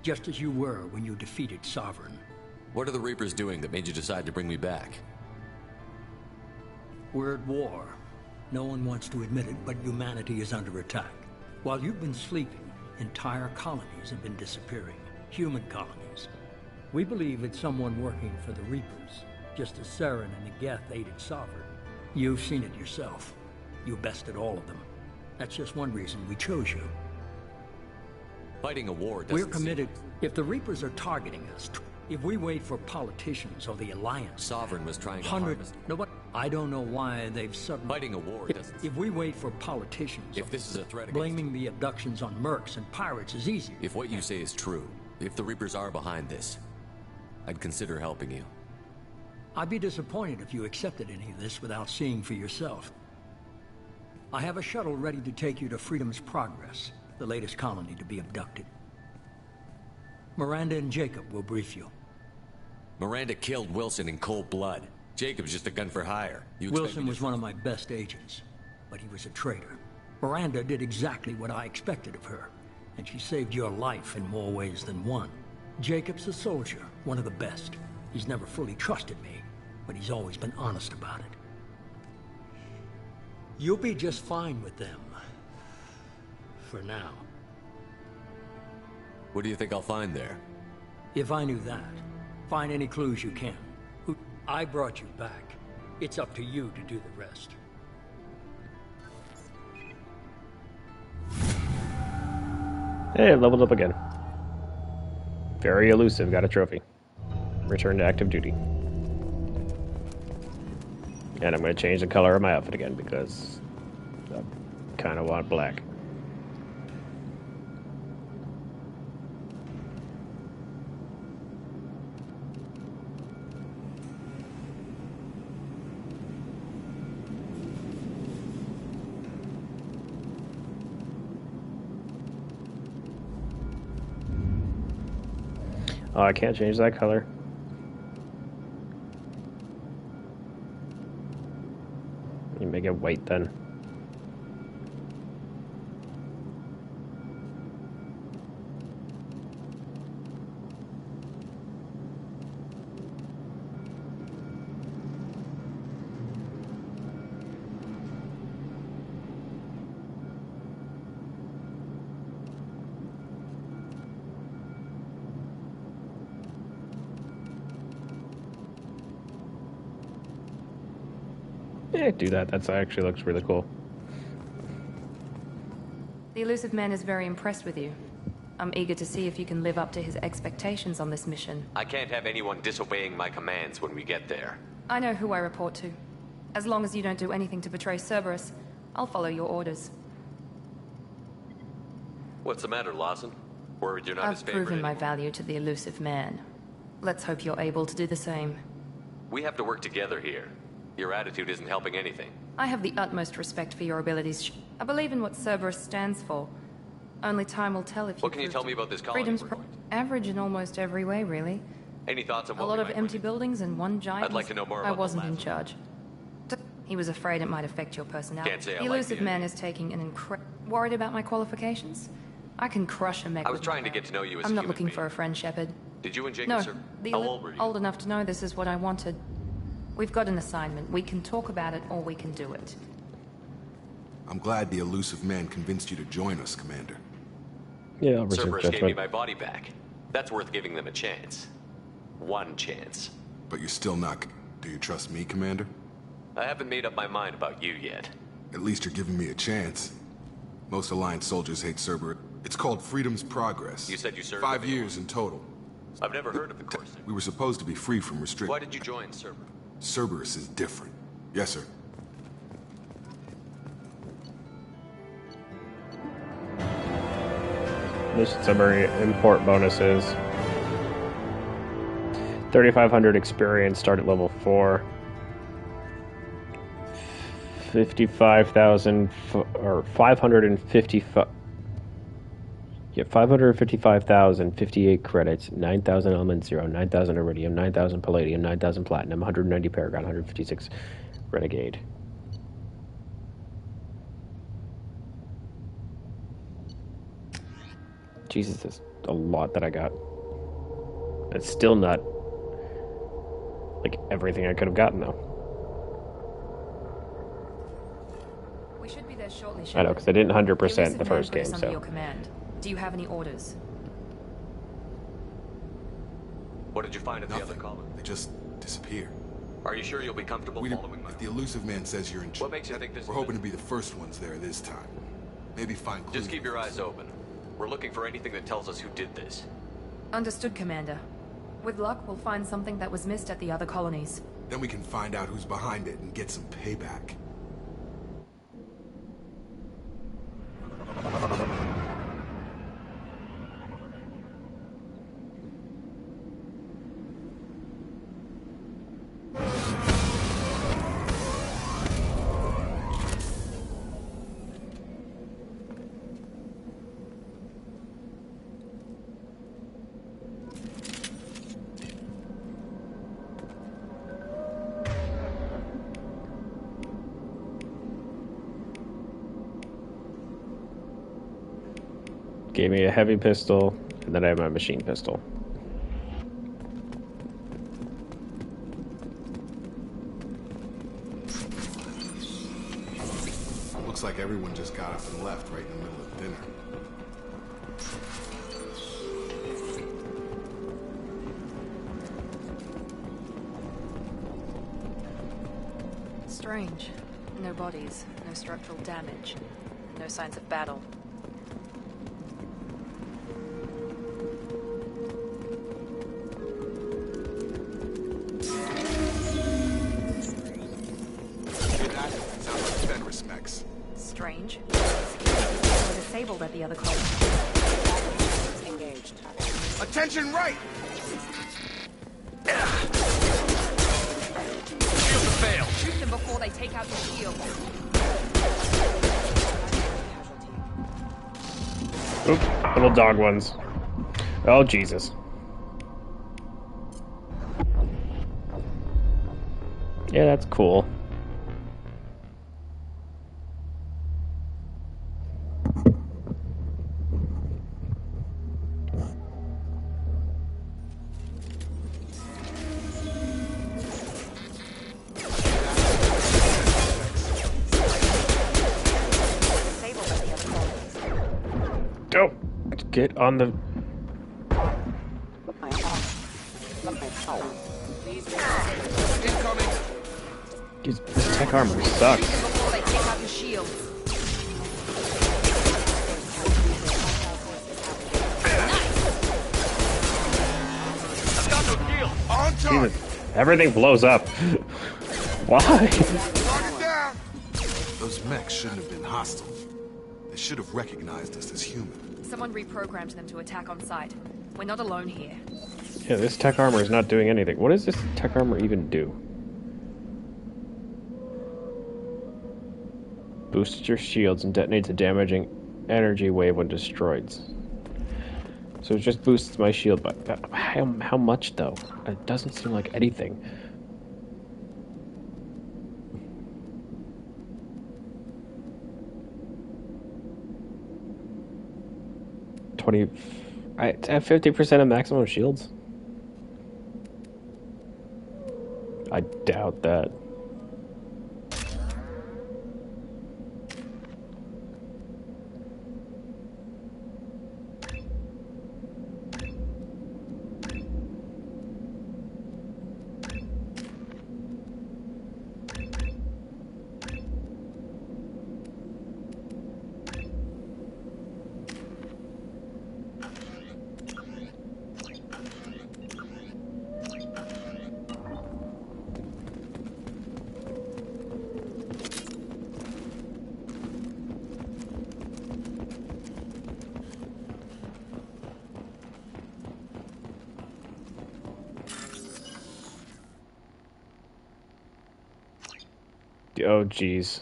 just as you were when you defeated Sovereign. What are the Reapers doing that made you decide to bring me back? We're at war. No one wants to admit it, but humanity is under attack. While you've been sleeping, entire colonies have been disappearing. human colonies. We believe it's someone working for the Reapers, just as Saren and the Geth aided Sovereign. You've seen it yourself. You bested all of them. That's just one reason we chose you. Fighting a war doesn't We're committed. If the Reapers are targeting us, if we wait for politicians or the Alliance... Sovereign was trying to harvest... No, but I don't know why they've suddenly... Fighting a war doesn't... If we wait for politicians... If this is a threat blaming the abductions on mercs and pirates is easy. If what you say is true, if the Reapers are behind this, I'd consider helping you. I'd be disappointed if you accepted any of this without seeing for yourself. I have a shuttle ready to take you to Freedom's Progress, the latest colony to be abducted. Miranda and Jacob will brief you. Miranda killed Wilson in cold blood. Jacob's just a gun for hire. Wilson was one of my best agents, but he was a traitor. Miranda did exactly what I expected of her, and she saved your life in more ways than one. Jacob's a soldier, one of the best. He's never fully trusted me, but he's always been honest about it. You'll be just fine with them. For now. What do you think I'll find there? If I knew that, find any clues you can. I brought you back. It's up to you to do the rest. Hey, leveled up again. Very elusive, got a trophy. Return to active duty. And I'm going to change the color of my outfit again because I kind of want black. Oh, I can't change that color. You make it white then. Yeah, do that. That actually looks really cool. The Elusive Man is very impressed with you. I'm eager to see if you can live up to his expectations on this mission. I can't have anyone disobeying my commands when we get there. I know who I report to. As long as you don't do anything to betray Cerberus, I'll follow your orders. What's the matter, Lawson? Worried you're not his I've favorite proven my anymore? value to the Elusive Man. Let's hope you're able to do the same. We have to work together here. Your attitude isn't helping anything. I have the utmost respect for your abilities. I believe in what Cerberus stands for. Only time will tell if you... What can you tell me about this colony Freedom's we're going to? average in almost every way, really. Any thoughts on A what lot we of might empty buildings and one giant... I'd like to know more I about the wasn't in last charge. He was afraid it might affect your personality. Can't say I the like Elusive the Man is taking an Worried about my qualifications? I can crush a mech. I was trying to get to know you as a I'm not human looking being. for a friend, Shepard. Did you and Jacob No, serve? the How old were you? old enough to know this is what I wanted. We've got an assignment. We can talk about it or we can do it. I'm glad the Elusive Man convinced you to join us, Commander. Yeah, I'll reserve Cerberus gave me judgment. my body back. That's worth giving them a chance. One chance. But you're still not... Do you trust me, Commander? I haven't made up my mind about you yet. At least you're giving me a chance. Most Alliance soldiers hate Cerberus. It's called Freedom's Progress. You said you served 5 with anyone? years in total. I've never heard of the course. We were supposed to be free from restriction. Why did you join Cerberus? Cerberus is different. Yes, sir. Mission summary, import bonuses. 3,500 experience, start at level 4. 55,000 or 555. Yeah, 555,058 credits, 9,000 element 0, 9,000 iridium, 9,000 palladium, 9,000 platinum, 190 paragon, 156 renegade. Jesus, that's a lot that I got. It's still not like everything I could have gotten though. We should be there shortly, I know, because I didn't 100% the Elusive Man first put us game, under so. your command. Do you have any orders? What did you find at the other colony? They just disappeared. Are you sure you'll be comfortable following my... If the elusive man says you're in charge, What makes you think this we're hoping to be the first ones there this time. Maybe find clues. Just keep your eyes open. We're looking for anything that tells us who did this. Understood, Commander. With luck, we'll find something that was missed at the other colonies. Then we can find out who's behind it and get some payback. Gave me a heavy pistol, and then I have my machine pistol. Looks like everyone just got up and left right in the middle of dinner. Strange. No bodies, no structural damage, no signs of battle. Strange. Security were disabled at the other colony. Engaged. Attention right! Shield to fail. Shoot them before they take out your shield. Oop, little dog ones. Oh, Jesus. Yeah, that's cool. Go! Get on the... This tech armor sucks. Before they take out your shield. I've got no shield. On target. Jesus. Everything blows up. Why? Target down. Those mechs shouldn't have been hostile. They should have recognized us as human. Someone reprogrammed them to attack on sight. We're not alone here. Yeah, this tech armor is not doing anything. What does this tech armor even do? Boosts your shields and detonates a damaging energy wave when destroyed. So it just boosts my shield, but how much though? It doesn't seem like anything. I have 50% of maximum shields. I doubt that. Oh, geez.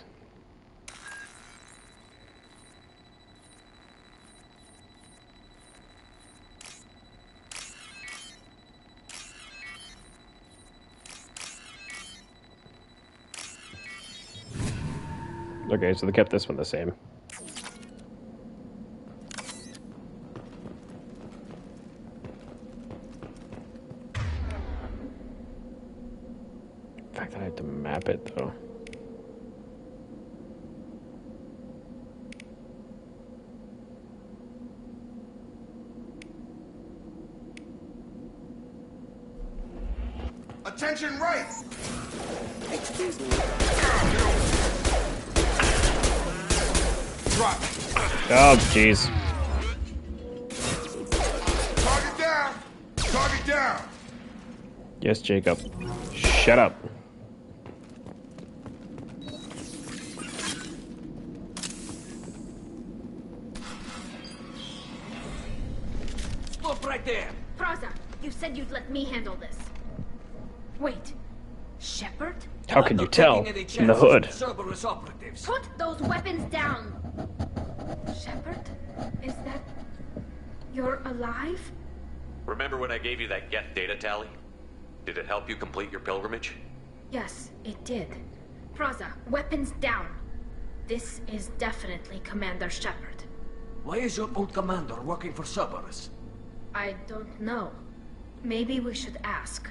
Okay, so they kept this one the same. The fact that I have to map it, though. Attention right! Excuse me. Drop. Oh, jeez. Target down! Target down! Yes, Jacob. Shut up. Stop right there! Praza, you said you'd let me handle this. Wait. Shepard? How can you tell? In the hood. Cerberus operatives. Put those weapons down! Shepard? Is that... You're alive? Remember when I gave you that Geth data tally? Did it help you complete your pilgrimage? Yes, it did. Praza, weapons down. This is definitely Commander Shepard. Why is your old commander working for Cerberus? I don't know. Maybe we should ask.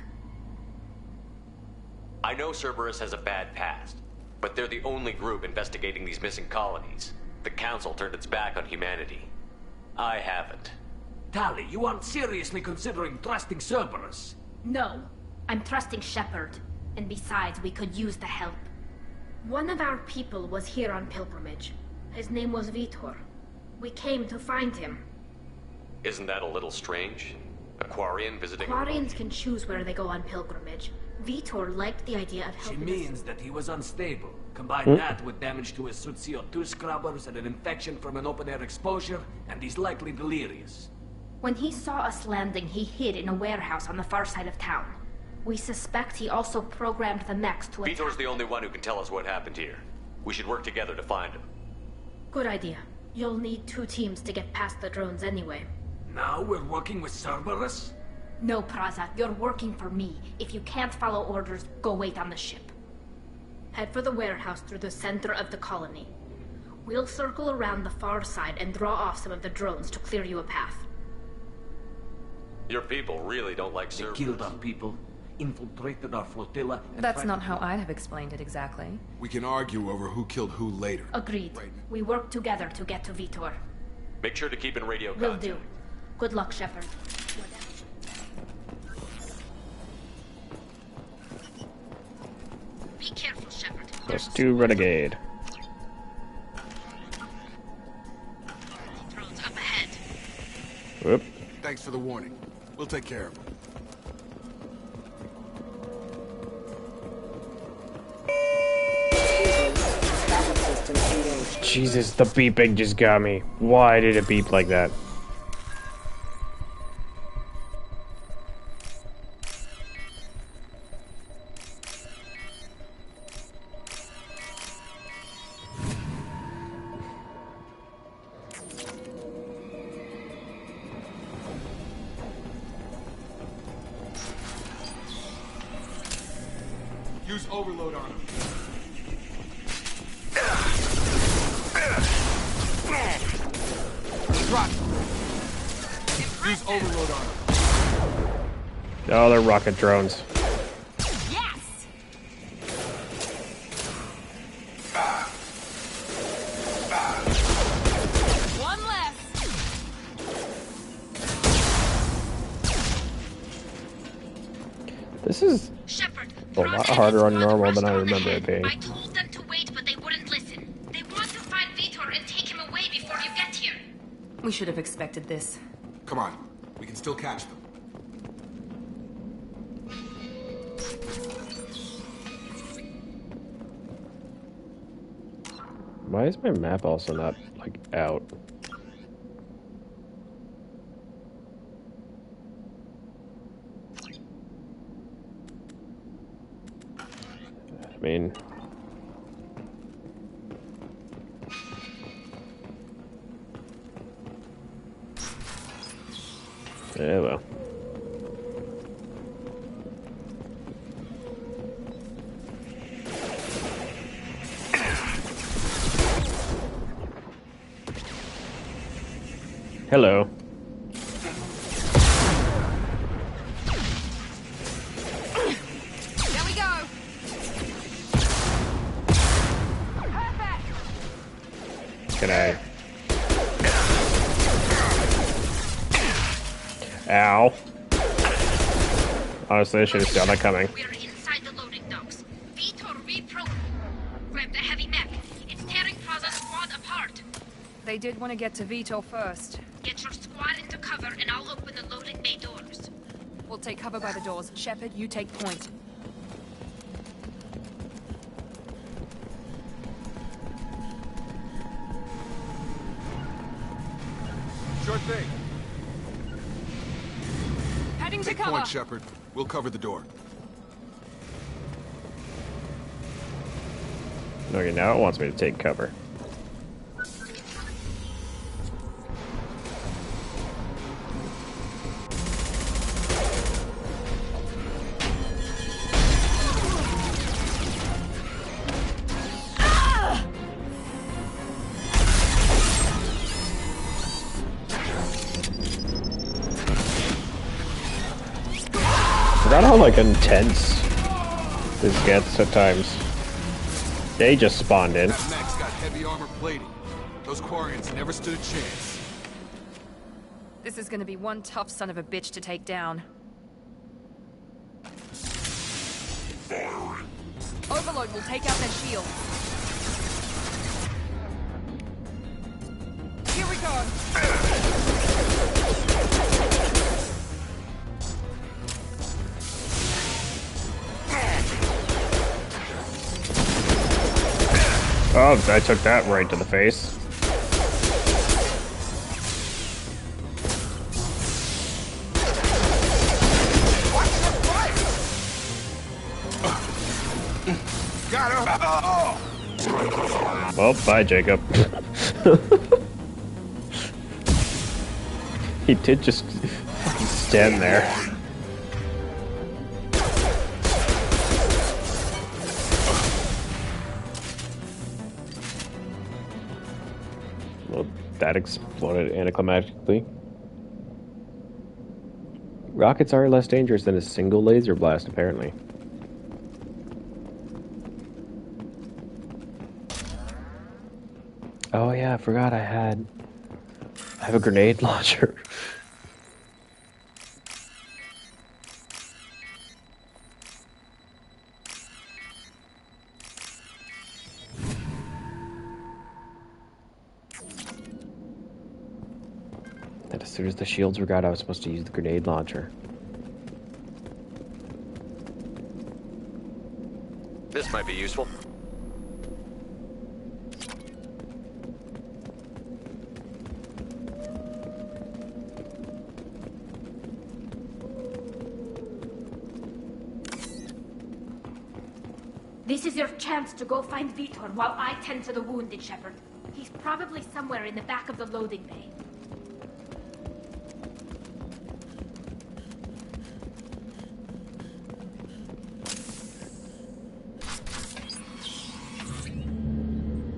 I know Cerberus has a bad past, but they're the only group investigating these missing colonies. The Council turned its back on humanity. I haven't. Tali, you aren't seriously considering trusting Cerberus? No. I'm trusting Shepard. And besides, we could use the help. One of our people was here on pilgrimage. His name was Vitor. We came to find him. Isn't that a little strange? A Quarian visiting... Quarians can choose where they go on pilgrimage. Vitor liked the idea of helping She means that he was unstable. Combine that with damage to his suit CO2 scrubbers and an infection from an open-air exposure, and he's likely delirious. When he saw us landing, he hid in a warehouse on the far side of town. We suspect he also programmed the mechs to attack... Vitor's the only one who can tell us what happened here. We should work together to find him. Good idea. You'll need 2 teams to get past the drones anyway. Now we're working with Cerberus? No, Praza. You're working for me. If you can't follow orders, go wait on the ship. Head for the warehouse through the center of the colony. We'll circle around the far side and draw off some of the drones to clear you a path. Your people really don't like Cerberus. They killed our people, infiltrated our flotilla, and That's not how I'd have explained it exactly. We can argue over who killed who later. Agreed. Right. We work together to get to Vitor. Make sure to keep in radio Will contact. do. Good luck, Shepard. Be careful, Shepard. Let's do Renegade. Drones up ahead. Whoop. Thanks for the warning. We'll take care of him. Backup system engaged. Jesus, the beeping just got me. Why did it beep like that? Use overload on him. Drop. Use overload on him. Oh, they're rocket drones. Yes! One less. This is Shepard, a lot harder on normal than I remember it being. I told them to wait, but they wouldn't listen. They want to find Vitor and take him away before you get here. We should have expected this. Come on. We can still catch them. Why is my map also not, like, out? I mean... Yeah, well. Hello. There we go. G'day. Ow. Honestly, I should have seen that coming. We're inside the loading docks. Vitor repro. Grab the heavy mech. It's tearing Praza's squad apart. They did want to get to Vitor first. Get your squad into cover and I'll open the loading bay doors. We'll take cover by the doors. Shepard, you take point. Sure thing. Heading to Take cover. point, Shepard. We'll cover the door. Okay, now it wants me to take cover. Forgot how like intense this gets at times. They just spawned in. That mech's got heavy armor plating. Those Quarians never stood a chance. This is gonna be one tough son of a bitch to take down. Overload will take out their shield. Here we go. Oh, I took that right to the face. Got him! Well, bye, Jacob. He did just stand there. Well, that exploded anticlimactically. Rockets are less dangerous than a single laser blast, apparently. Oh yeah, I forgot I have a grenade launcher. And as soon as the shields were out, I was supposed to use the grenade launcher. This might be useful. This is your chance to go find Vitor while I tend to the wounded, Shepard. He's probably somewhere in the back of the loading bay.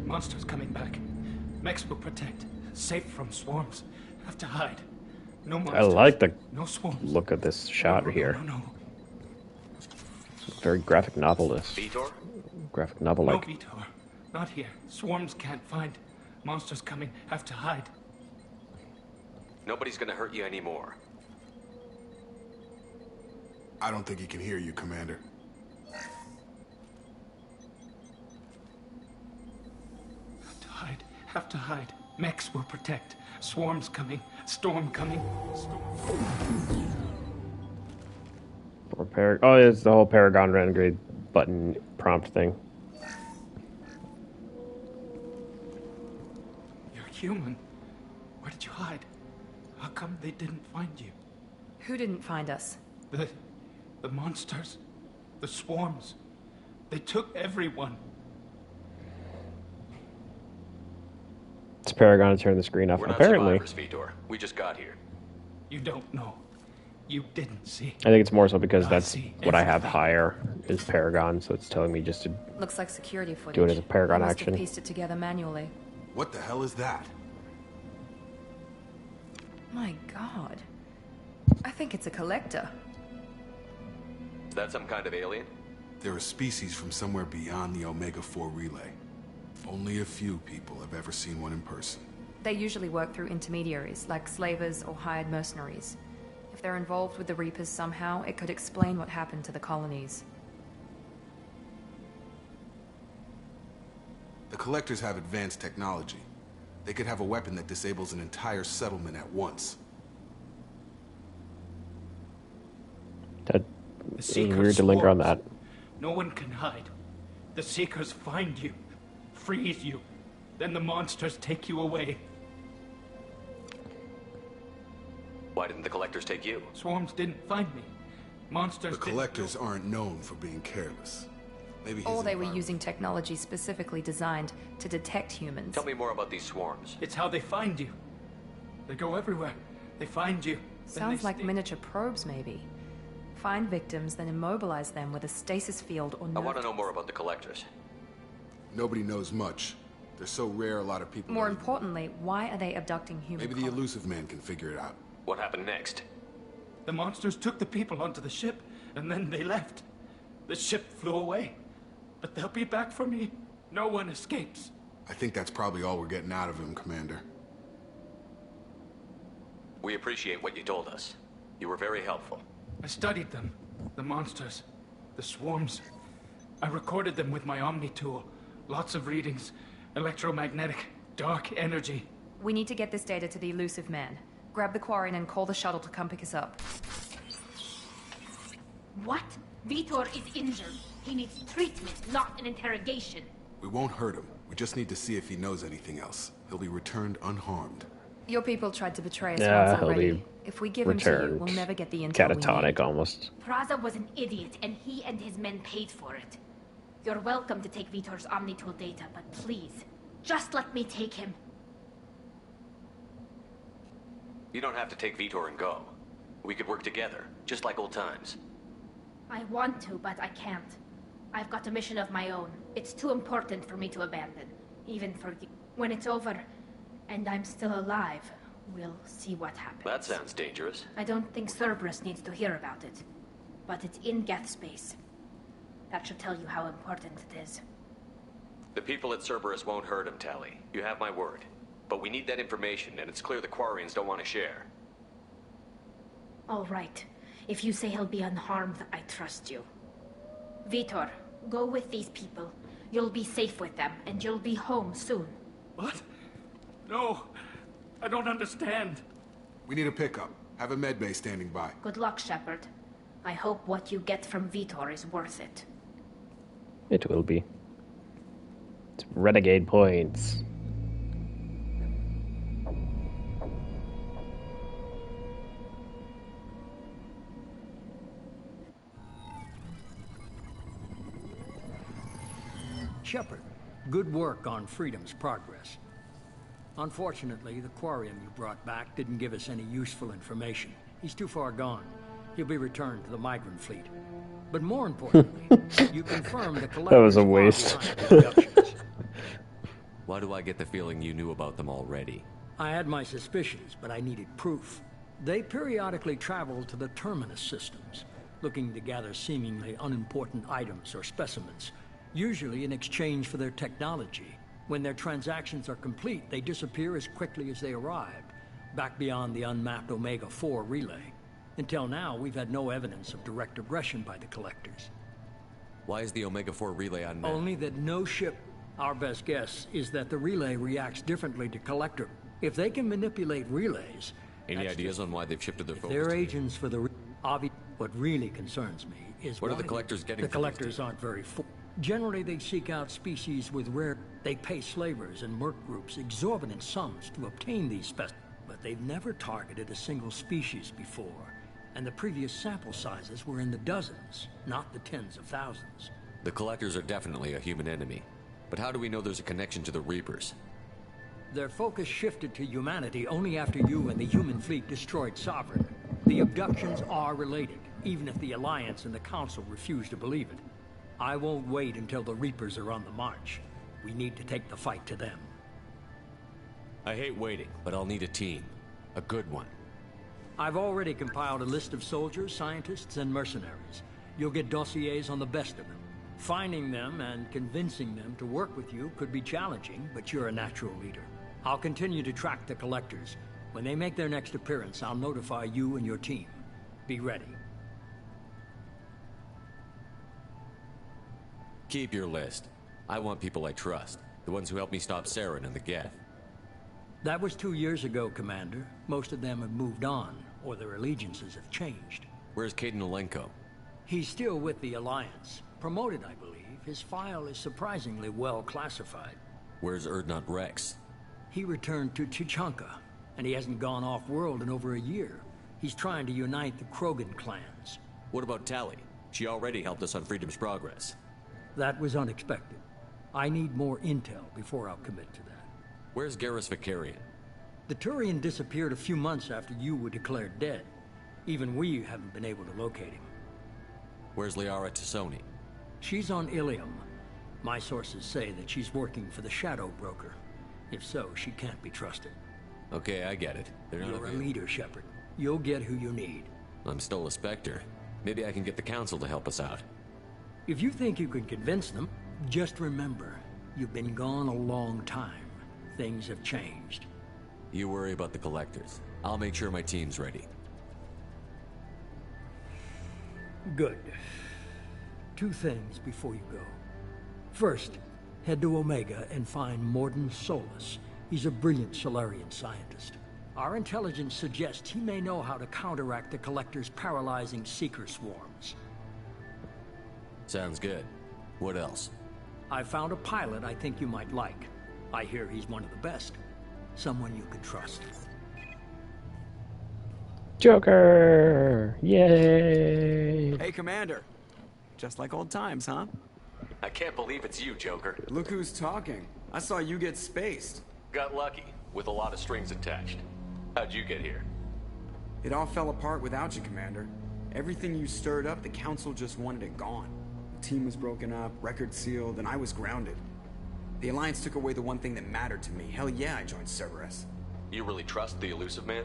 Monsters coming back. Mechs will protect. Safe from swarms. Have to hide. No I monsters. like the No swarms. look of this shot here. No. Very graphic novelist. Vitor? Graphic novel No, like. Vitor. Not here. Swarms can't find. Monsters coming. Have to hide. Nobody's gonna hurt you anymore. I don't think he can hear you, Commander. Have to hide. Have to hide. Mechs will protect. Swarms coming. Storm coming. Oh, it's the whole Paragon Renegade button prompt thing. You're human. Where did you hide? How come they didn't find you? Who didn't find us? The monsters. The swarms. They took everyone. It's Paragon to turn the screen off. We're not Apparently, survivors, Vitor. We just got here. You don't know. You didn't see. I think it's more so because I that's see what I have everything. higher is Paragon, so it's telling me just to. Looks like security footage. Do it as a Paragon They must action. have pieced it together manually. What the hell is that? My God. I think it's a collector. Is that some kind of alien? They're a species from somewhere beyond the Omega-4 relay. Only a few people have ever seen one in person. They usually work through intermediaries, like slavers or hired mercenaries. If they're involved with the Reapers somehow, it could explain what happened to the colonies. The Collectors have advanced technology. They could have a weapon that disables an entire settlement at once. That seems weird to linger on that. No one can hide. The Seekers find you, freeze you, then the monsters take you away. Why didn't the Collectors take you? Swarms didn't find me. Monsters The Collectors aren't known for being careless. Maybe Or they were using technology specifically designed to detect humans. Tell me more about these swarms. It's how they find you. They go everywhere. They find you. Sounds like miniature probes, maybe. Find victims, then immobilize them with a stasis field or I want to know more about the Collectors. Nobody knows much. They're so rare, a lot of people... More importantly, why are they abducting humans? Maybe the Elusive Man can figure it out. What happened next? The monsters took the people onto the ship, and then they left. The ship flew away. But they'll be back for me. No one escapes. I think that's probably all we're getting out of him, Commander. We appreciate what you told us. You were very helpful. I studied them. The monsters. The swarms. I recorded them with my Omni tool. Lots of readings. Electromagnetic. Dark energy. We need to get this data to the Elusive Man. Grab the Quarian and call the shuttle to come pick us up. What? Vitor is injured. He needs treatment, not an interrogation. We won't hurt him. We just need to see if he knows anything else. He'll be returned unharmed. Your people tried to betray us Yeah, once he'll already. be If we give him to you, we'll never get the intel we need. Catatonic, almost. Praza was an idiot, and he and his men paid for it. You're welcome to take Vitor's Omnitool data, but please, just let me take him. You don't have to take Vitor and go. We could work together, just like old times. I want to, but I can't. I've got a mission of my own. It's too important for me to abandon, even for you. When it's over, and I'm still alive, we'll see what happens. That sounds dangerous. I don't think Cerberus needs to hear about it, but it's in Geth space. That should tell you how important it is. The people at Cerberus won't hurt him, Tali. You have my word. But we need that information, and it's clear the Quarians don't want to share. All right. If you say he'll be unharmed, I trust you. Vitor, go with these people. You'll be safe with them, and you'll be home soon. What? No. I don't understand. We need a pickup. Have a medbay standing by. Good luck, Shepard. I hope what you get from Vitor is worth it. It will be. It's renegade points. Shepard, good work on Freedom's progress. Unfortunately, the Quarian you brought back didn't give us any useful information. He's too far gone. He'll be returned to the migrant fleet. But more importantly, you confirmed the Collectors That was a waste. Why do I get the feeling you knew about them already? I had my suspicions, but I needed proof. They periodically travel to the Terminus systems, looking to gather seemingly unimportant items or specimens, usually in exchange for their technology. When their transactions are complete, they disappear as quickly as they arrived, back beyond the unmapped Omega-4 relay. Until now, we've had no evidence of direct aggression by the Collectors. Why is the Omega-4 relay unmapped? Only that no ship... Our best guess is that the relay reacts differently to Collector. If they can manipulate relays... Any ideas on why they've shifted their focus? They're agents for the... What really concerns me is... What are the Collectors getting The Collectors aren't very... Generally, they seek out species with rare... They pay slavers and merc groups exorbitant sums to obtain these specimens. But they've never targeted a single species before. And the previous sample sizes were in the dozens, not the tens of thousands. The Collectors are definitely a human enemy. But how do we know there's a connection to the Reapers? Their focus shifted to humanity only after you and the human fleet destroyed Sovereign. The abductions are related, even if the Alliance and the Council refuse to believe it. I won't wait until the Reapers are on the march. We need to take the fight to them. I hate waiting, but I'll need a team. A good one. I've already compiled a list of soldiers, scientists, and mercenaries. You'll get dossiers on the best of them. Finding them and convincing them to work with you could be challenging, but you're a natural leader. I'll continue to track the Collectors. When they make their next appearance, I'll notify you and your team. Be ready. Keep your list. I want people I trust. The ones who helped me stop Saren and the Geth. That was 2 years ago, Commander. Most of them have moved on, or their allegiances have changed. Where's Kaidan Alenko? He's still with the Alliance. Promoted, I believe. His file is surprisingly well classified. Where's Urdnot Rex? He returned to Tuchanka, and he hasn't gone off-world in over a year. He's trying to unite the Krogan clans. What about Tali? She already helped us on Freedom's Progress. That was unexpected. I need more intel before I'll commit to that. Where's Garrus Vakarian? The Turian disappeared a few months after you were declared dead. Even we haven't been able to locate him. Where's Liara T'Soni? She's on Ilium. My sources say that she's working for the Shadow Broker. If so, she can't be trusted. Okay, I get it. They're not You're a leader, Shepard. You'll get who you need. I'm still a Spectre. Maybe I can get the Council to help us out. If you think you can convince them, just remember, you've been gone a long time. Things have changed. You worry about the Collectors. I'll make sure my team's ready. Good. 2 things before you go. First, head to Omega and find Mordin Solus. He's a brilliant Solarian scientist. Our intelligence suggests he may know how to counteract the Collector's paralyzing Seeker swarms. Sounds good. What else? I found a pilot I think you might like. I hear he's one of the best. Someone you can trust. Joker! Yay! Hey, Commander. Just like old times, huh? I can't believe it's you, Joker. Look who's talking. I saw you get spaced. Got lucky, with a lot of strings attached. How'd you get here? It all fell apart without you, Commander. Everything you stirred up, the Council just wanted it gone. The team was broken up, record sealed, and I was grounded. The Alliance took away the one thing that mattered to me. Hell yeah, I joined Cerberus. You really trust the Illusive Man?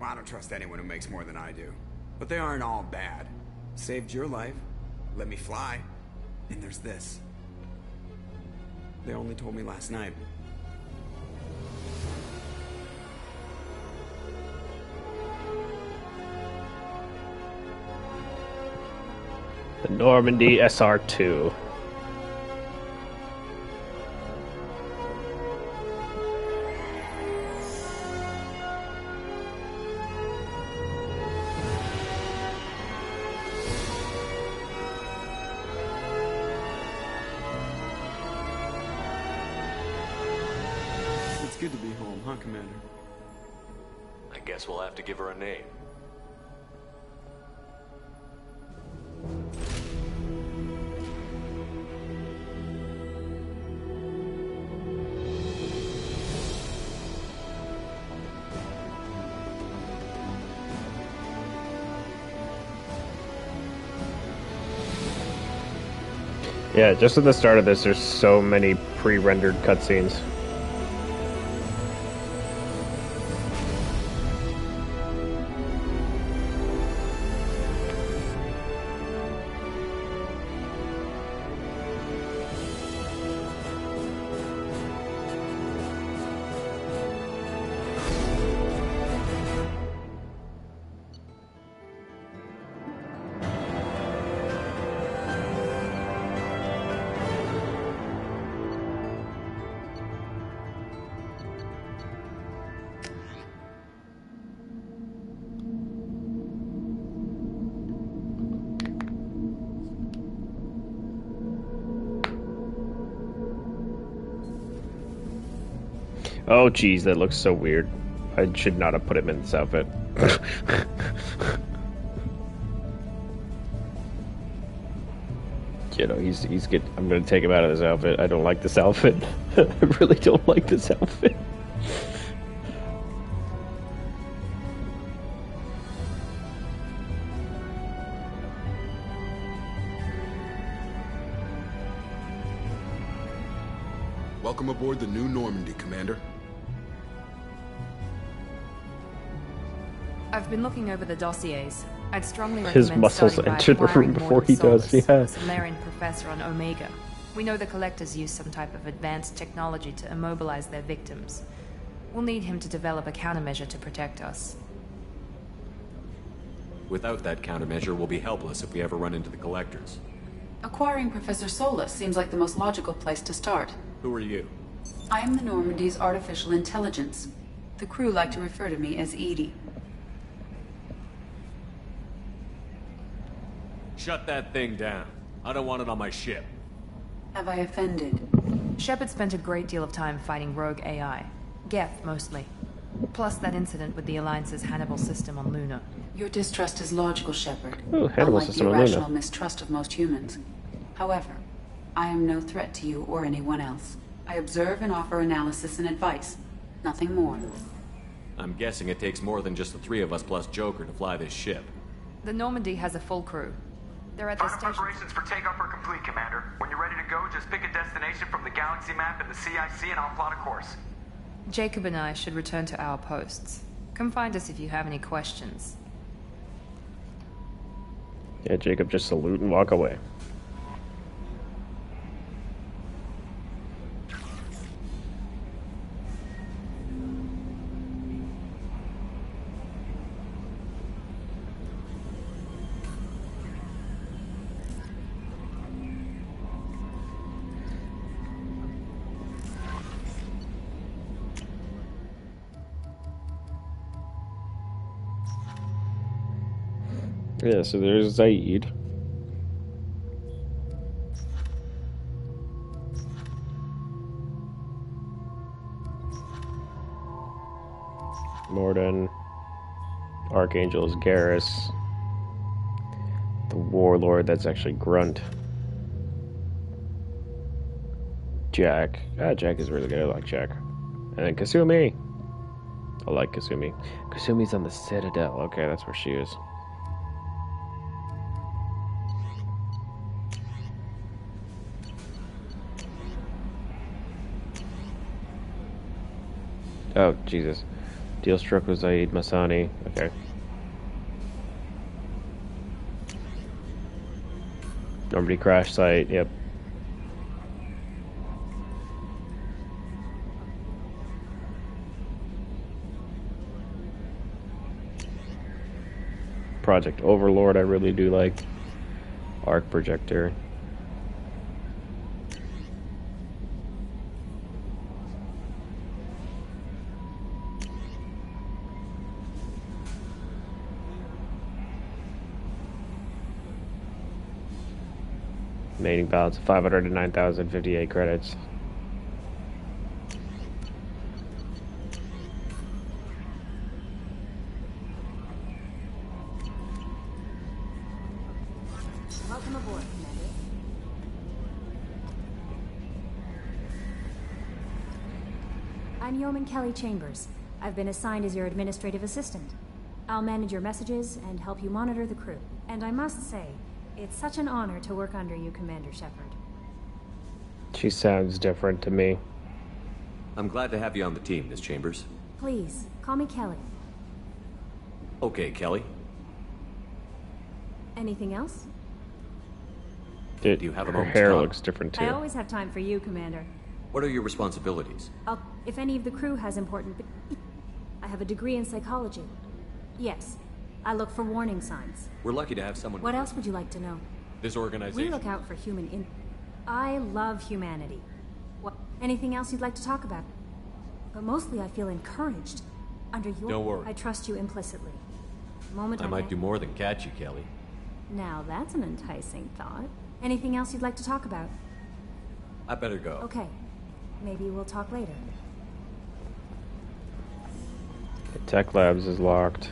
Well, I don't trust anyone who makes more than I do. But they aren't all bad. Saved your life, let me fly, and there's this. They only told me last night. The Normandy SR2. It's good to be home, huh, Commander? I guess we'll have to give her a name. Yeah, just at the start of this, there's so many pre-rendered cutscenes. Oh, geez, that looks so weird. I should not have put him in this outfit. You know, he's good. I'm gonna take him out of this outfit. I don't like this outfit. I really don't like this outfit. Welcome aboard the new Normandy, Commander. I've been looking over the dossiers. I'd strongly recommend His muscles starting by enter the room acquiring before Mordin he does, Solus, yeah. a Solarian professor on Omega. We know the Collectors use some type of advanced technology to immobilize their victims. We'll need him to develop a countermeasure to protect us. Without that countermeasure, we'll be helpless if we ever run into the Collectors. Acquiring Professor Solus seems like the most logical place to start. Who are you? I am the Normandy's artificial intelligence. The crew like to refer to me as Edie. Shut that thing down. I don't want it on my ship. Have I offended? Shepard spent a great deal of time fighting rogue AI. Geth, mostly. Plus that incident with the Alliance's Hannibal system on Luna. Your distrust is logical, Shepard. Ooh, Hannibal unlike system the on Luna. irrational mistrust of most humans. However, I am no threat to you or anyone else. I observe and offer analysis and advice. Nothing more. I'm guessing it takes more than just the three of us plus Joker to fly this ship. The Normandy has a full crew. They're at the Final station. preparations for takeoff are complete, Commander. When you're ready to go, just pick a destination from the galaxy map and the CIC and I'll plot a course. Jacob and I should return to our posts. Come find us if you have any questions. Yeah, Jacob, just salute and walk away. Yeah, so there's Zaid. Mordin. Archangel is Garrus. The Warlord, that's actually Grunt. Jack. Jack is really good. I like Jack. And then Kasumi. I like Kasumi. Kasumi's on the Citadel. Okay, that's where she is. Oh, Jesus. Deal struck with Zaid Masani. Okay. Normandy crash site. Yep. Project Overlord, I really do like. Arc projector. Remaining balance of 509,058 credits. Welcome aboard, Commander. I'm Yeoman Kelly Chambers. I've been assigned as your administrative assistant. I'll manage your messages and help you monitor the crew. And I must say, it's such an honor to work under you, Commander Shepard. She sounds different to me. I'm glad to have you on the team, Miss Chambers. Please, call me Kelly. Okay, Kelly. Anything else? Do you have a her moment to hair talk? looks different too. I always have time for you, Commander. What are your responsibilities? If any of the crew has important... I have a degree in psychology. Yes, I look for warning signs. We're lucky to have someone... What else would you like to know? This We organization... look out for human I love humanity. What? Anything else you'd like to talk about? But mostly I feel encouraged. Under your... Don't worry. I trust you implicitly. The moment I might do more than catch you, Kelly. Now that's an enticing thought. Anything else you'd like to talk about? I better go. Okay. Maybe we'll talk later. Tech Labs is locked.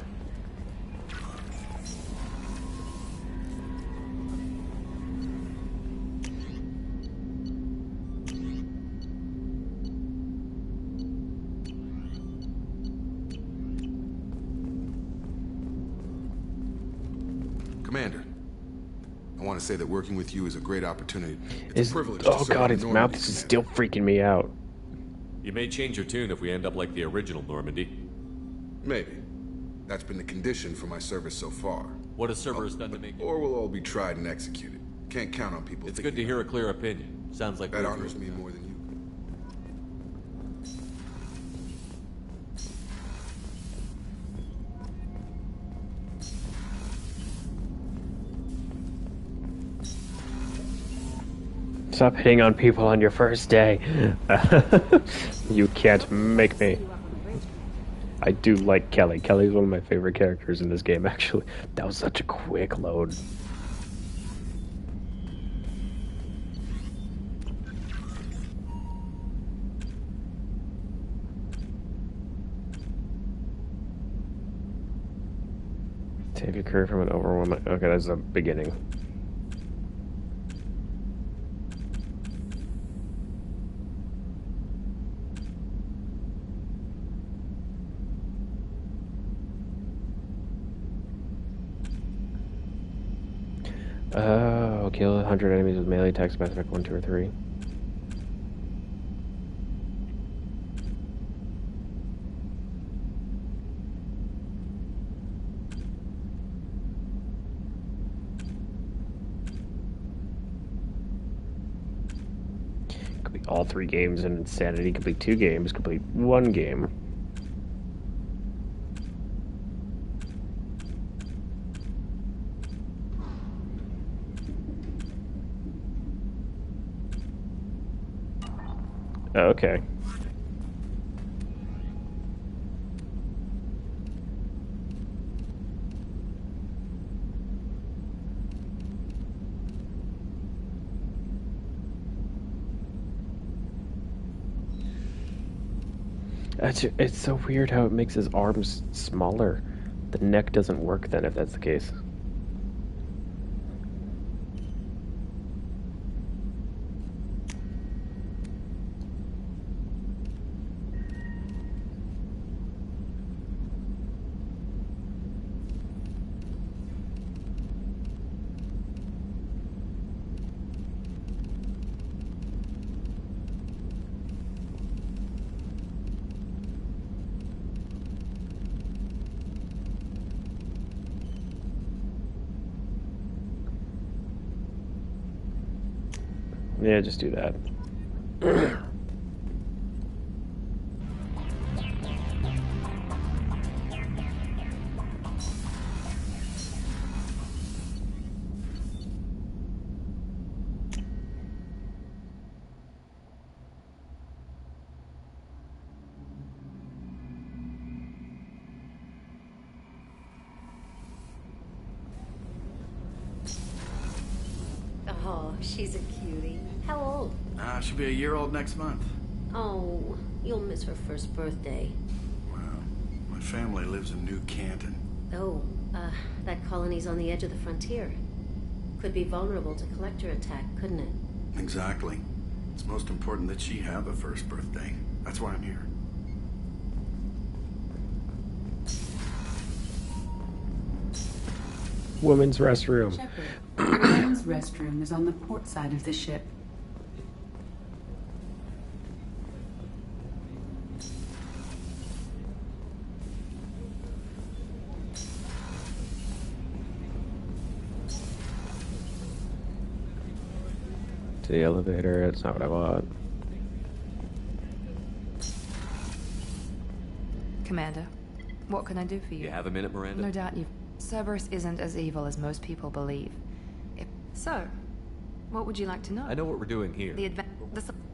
Commander, I want to say that working with you is a great opportunity. It's a privilege to Oh serve god, on its the mouth Normandy, is still freaking me out. You may change your tune if we end up like the original Normandy. Maybe. That's been the condition for my service so far. What has Cerberus done to make you... Or we'll all be tried and executed. Can't count on people. It's good to hear a clear opinion. Sounds like... That honors me more than you. Stop hitting on people on your first day. You can't make me. I do like Kelly. Kelly's one of my favorite characters in this game, actually. That was such a quick load. Save your career from an overwhelming... Okay, that's the beginning. Oh, kill 100 enemies with melee attacks, Mass Effect 1, 2, or 3. Complete all 3 games in Insanity, complete 2 games, complete 1 game. Oh, okay. It's so weird how it makes his arms smaller. The neck doesn't work then if that's the case. Yeah, just do that. Oh, she's a cutie. How old? She'll be a year old next month. Oh, you'll miss her first birthday. Wow. My family lives in New Canton. Oh, that colony's on the edge of the frontier. Could be vulnerable to collector attack, couldn't it? Exactly. It's most important that she have a first birthday. That's why I'm here. Women's restroom. Shepard, the women's restroom is on the port side of the ship. To the elevator, that's not what I want. Commander, what can I do for you? You have a minute, Miranda? No doubt you've... Cerberus isn't as evil as most people believe. So, what would you like to know? I know what we're doing here.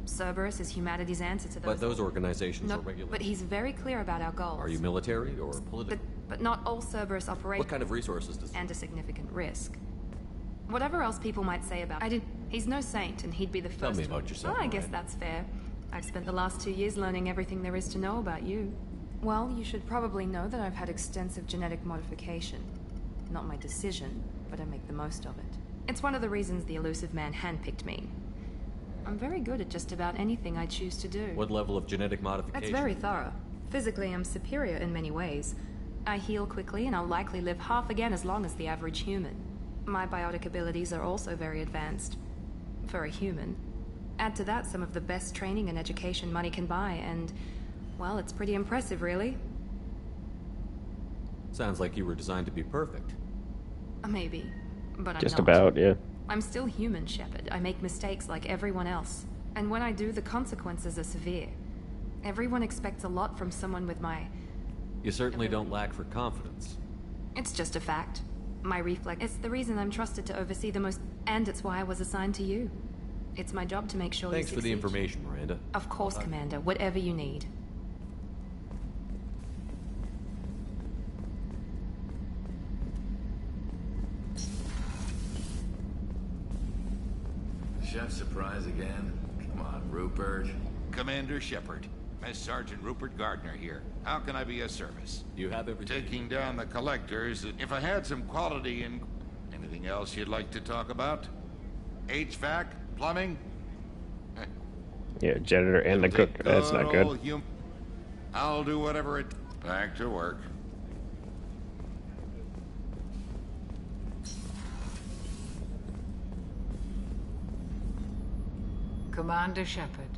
Cerberus is humanity's answer to those... But those organizations No, are regulated. but he's very clear about our goals. Are you military or political? But not all Cerberus operate... What kind of resources does... And a significant risk. Whatever else people might say about... He's no saint, and he'd be the first... Tell me about yourself, I guess that's fair. I've spent the last 2 years learning everything there is to know about you. Well, you should probably know that I've had extensive genetic modification. Not my decision, but I make the most of it. It's one of the reasons the Elusive Man handpicked me. I'm very good at just about anything I choose to do. What level of genetic modification? That's very thorough. Physically, I'm superior in many ways. I heal quickly, and I'll likely live half again as long as the average human. My biotic abilities are also very advanced. For a human. Add to that some of the best training and education money can buy, and... well, it's pretty impressive, really. Sounds like you were designed to be perfect. Maybe, but I'm not. Just about, yeah. I'm still human, Shepard. I make mistakes like everyone else. And when I do, the consequences are severe. Everyone expects a lot from someone with my... You certainly don't lack for confidence. It's just a fact. My reflex... It's the reason I'm trusted to oversee the most... And it's why I was assigned to you. It's my job to make sure Thanks you for the succeed. information, Miranda. Of course, Commander. Whatever you need. Chef surprise again? Come on, Rupert. Commander Shepard. Mess Sergeant Rupert Gardner here. How can I be of service? You have everything. Taking down the collectors. If I had some quality in... Anything else you'd like to talk about? HVAC? Plumbing? Yeah, janitor and the cook. That's not good. I'll do whatever it... Back to work. Commander Shepard,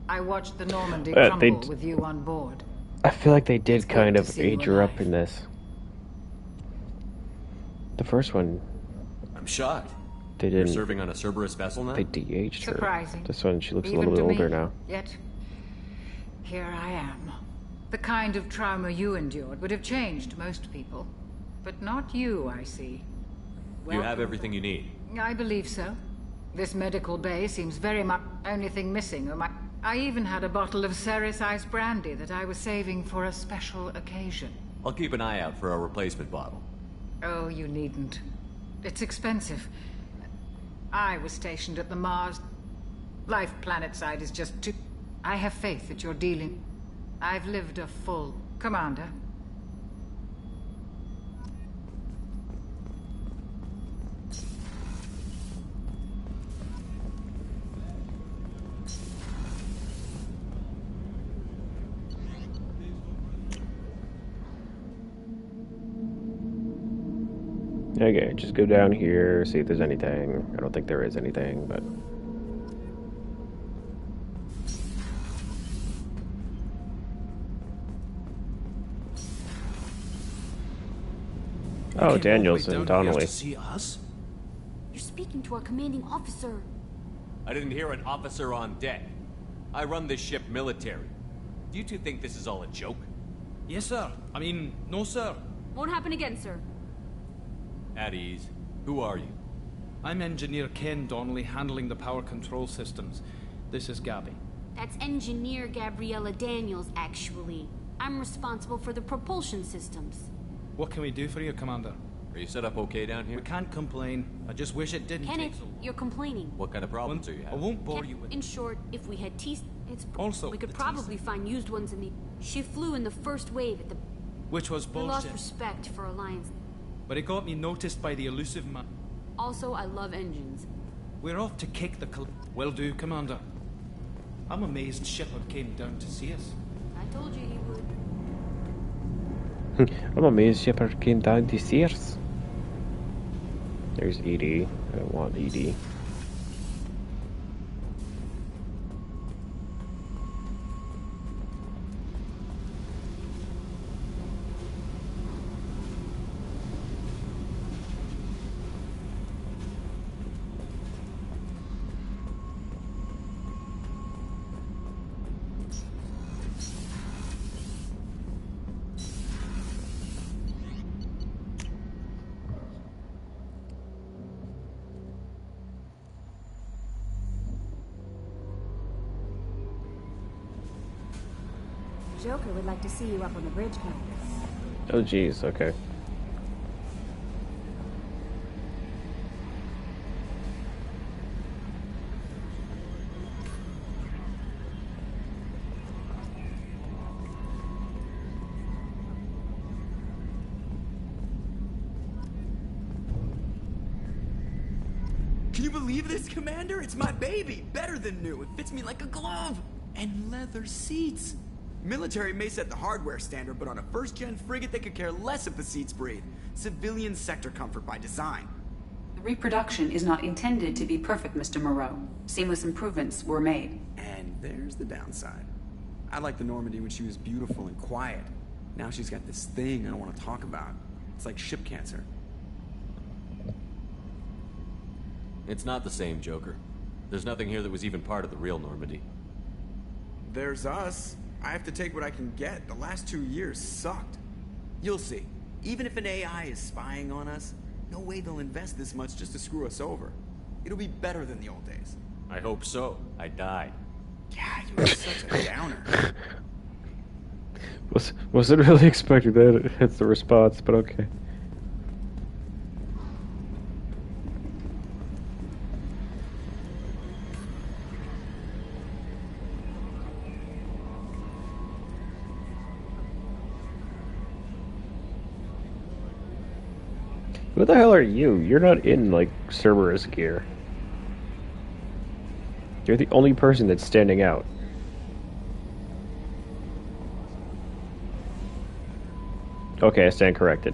I watched the Normandy they crumble with you on board. I feel like they did kind to of see you age her up alive. in this. The first one, I'm shocked. they You're didn't. serving on a Cerberus vessel now? They de-aged her. Surprising. This one, she looks a Even little bit to me, older now. Yet, here I am. The kind of trauma you endured would have changed most people. But not you, I see. You have everything you need. I believe so. This medical bay seems very much the only thing missing. I even had a bottle of Ceres Ice brandy that I was saving for a special occasion. I'll keep an eye out for a replacement bottle. Oh, you needn't. It's expensive. I was stationed at the Mars. Life planetside is just too... I have faith that you're dealing... I've lived a full... Commander. Okay, just go down here, see if there's anything. I don't think there is anything, but... Oh, Daniels and Donnelly. See us? You're speaking to our commanding officer. I didn't hear an officer on deck. I run this ship military. Do you two think this is all a joke? Yes, sir. I mean, no, sir. Won't happen again, sir. At ease. Who are you? I'm Engineer Ken Donnelly, handling the power control systems. This is Gabby. That's Engineer Gabriella Daniels, actually. I'm responsible for the propulsion systems. What can we do for you, Commander? Are you set up okay down here? We can't complain. I just wish it didn't take Kenneth, so long. you're complaining. What kind of problems are you I having? won't bore you with... In short, if we had it's Also, we could the probably find used ones in the... She flew in the first wave at the... Which was We lost bullshit. respect for Alliance. But it got me noticed by the elusive man. Also, I love engines. We're off to kick the... Will do, Commander. I'm amazed Shepard came down to see us. I told you he would. I'm amazed Shepard came down to see us. There's ED. I don't want ED. Joker would like to see you up on the bridge campus. Oh, geez. Okay. Can you believe this, Commander? It's my baby. Better than new. It fits me like a glove. And leather seats. Military may set the hardware standard, but on a first-gen frigate, they could care less if the seats breathe. Civilian sector comfort by design. The reproduction is not intended to be perfect, Mr. Moreau. Seamless improvements were made. And there's the downside. I liked the Normandy when she was beautiful and quiet. Now she's got this thing I don't want to talk about. It's like ship cancer. It's not the same, Joker. There's nothing here that was even part of the real Normandy. There's us. I have to take what I can get. The last 2 years sucked. You'll see. Even if an AI is spying on us, no way they'll invest this much just to screw us over. It'll be better than the old days. I hope so. I died. Yeah, you were such a downer. Wasn't really expecting that. It's the response, but okay. Who the hell are you? You're not in, like, Cerberus gear. You're the only person that's standing out. Okay, I stand corrected.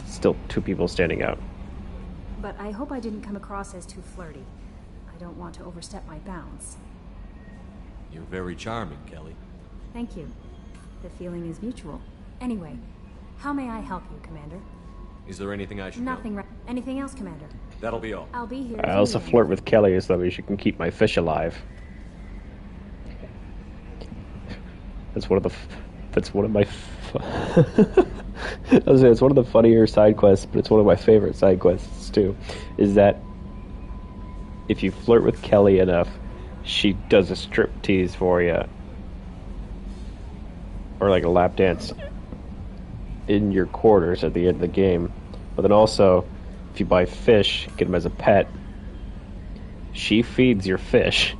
Still 2 people standing out. But I hope I didn't come across as too flirty. I don't want to overstep my bounds. You're very charming, Kelly. Thank you. The feeling is mutual. Anyway, how may I help you, Commander? Is there anything I should Nothing. know? Anything else, Commander? That'll be all. I'll be here. I also flirt with Kelly so that she can keep my fish alive. That's one of the. That's one of my. I was saying it's one of the funnier side quests, but it's one of my favorite side quests too. Is that if you flirt with Kelly enough, she does a strip tease for you, or like a lap dance in your quarters at the end of the game. But then also, if you buy fish, get them as a pet, she feeds your fish.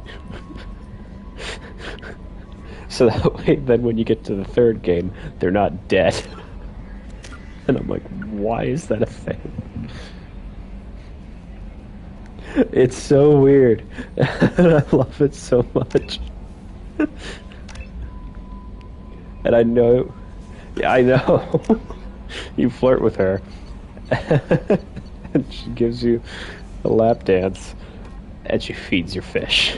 So that way, then when you get to the 3rd game, they're not dead. And I'm like, why is that a thing? It's so weird. And I love it so much. And I know... Yeah, I know. You flirt with her. And she gives you a lap dance. And she feeds your fish.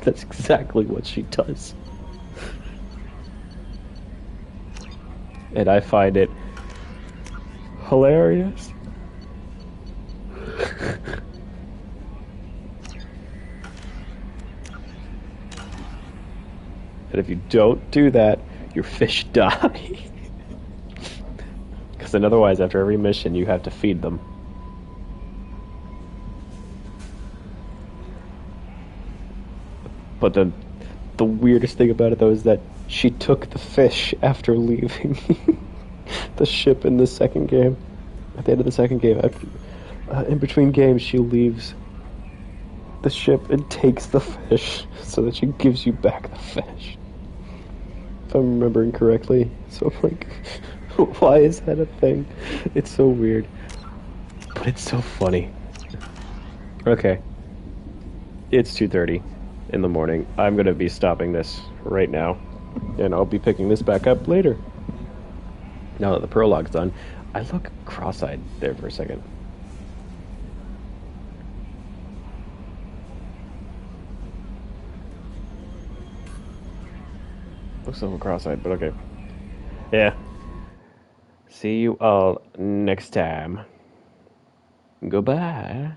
That's exactly what she does. And I find it hilarious. And if you don't do that, your fish die. Because then otherwise, after every mission, you have to feed them. But then, the weirdest thing about it, though, is that she took the fish after leaving the ship in the 2nd game. At the end of the 2nd game, in between games, she leaves the ship and takes the fish so that she gives you back the fish. If I'm remembering correctly. So I'm like, why is that a thing? It's so weird. But it's so funny. Okay. It's 2:30 in the morning. I'm going to be stopping this right now. And I'll be picking this back up later. Now that the prologue's done. I look cross-eyed there for a second. Looks a little cross-eyed, but okay. Yeah. See you all next time. Goodbye.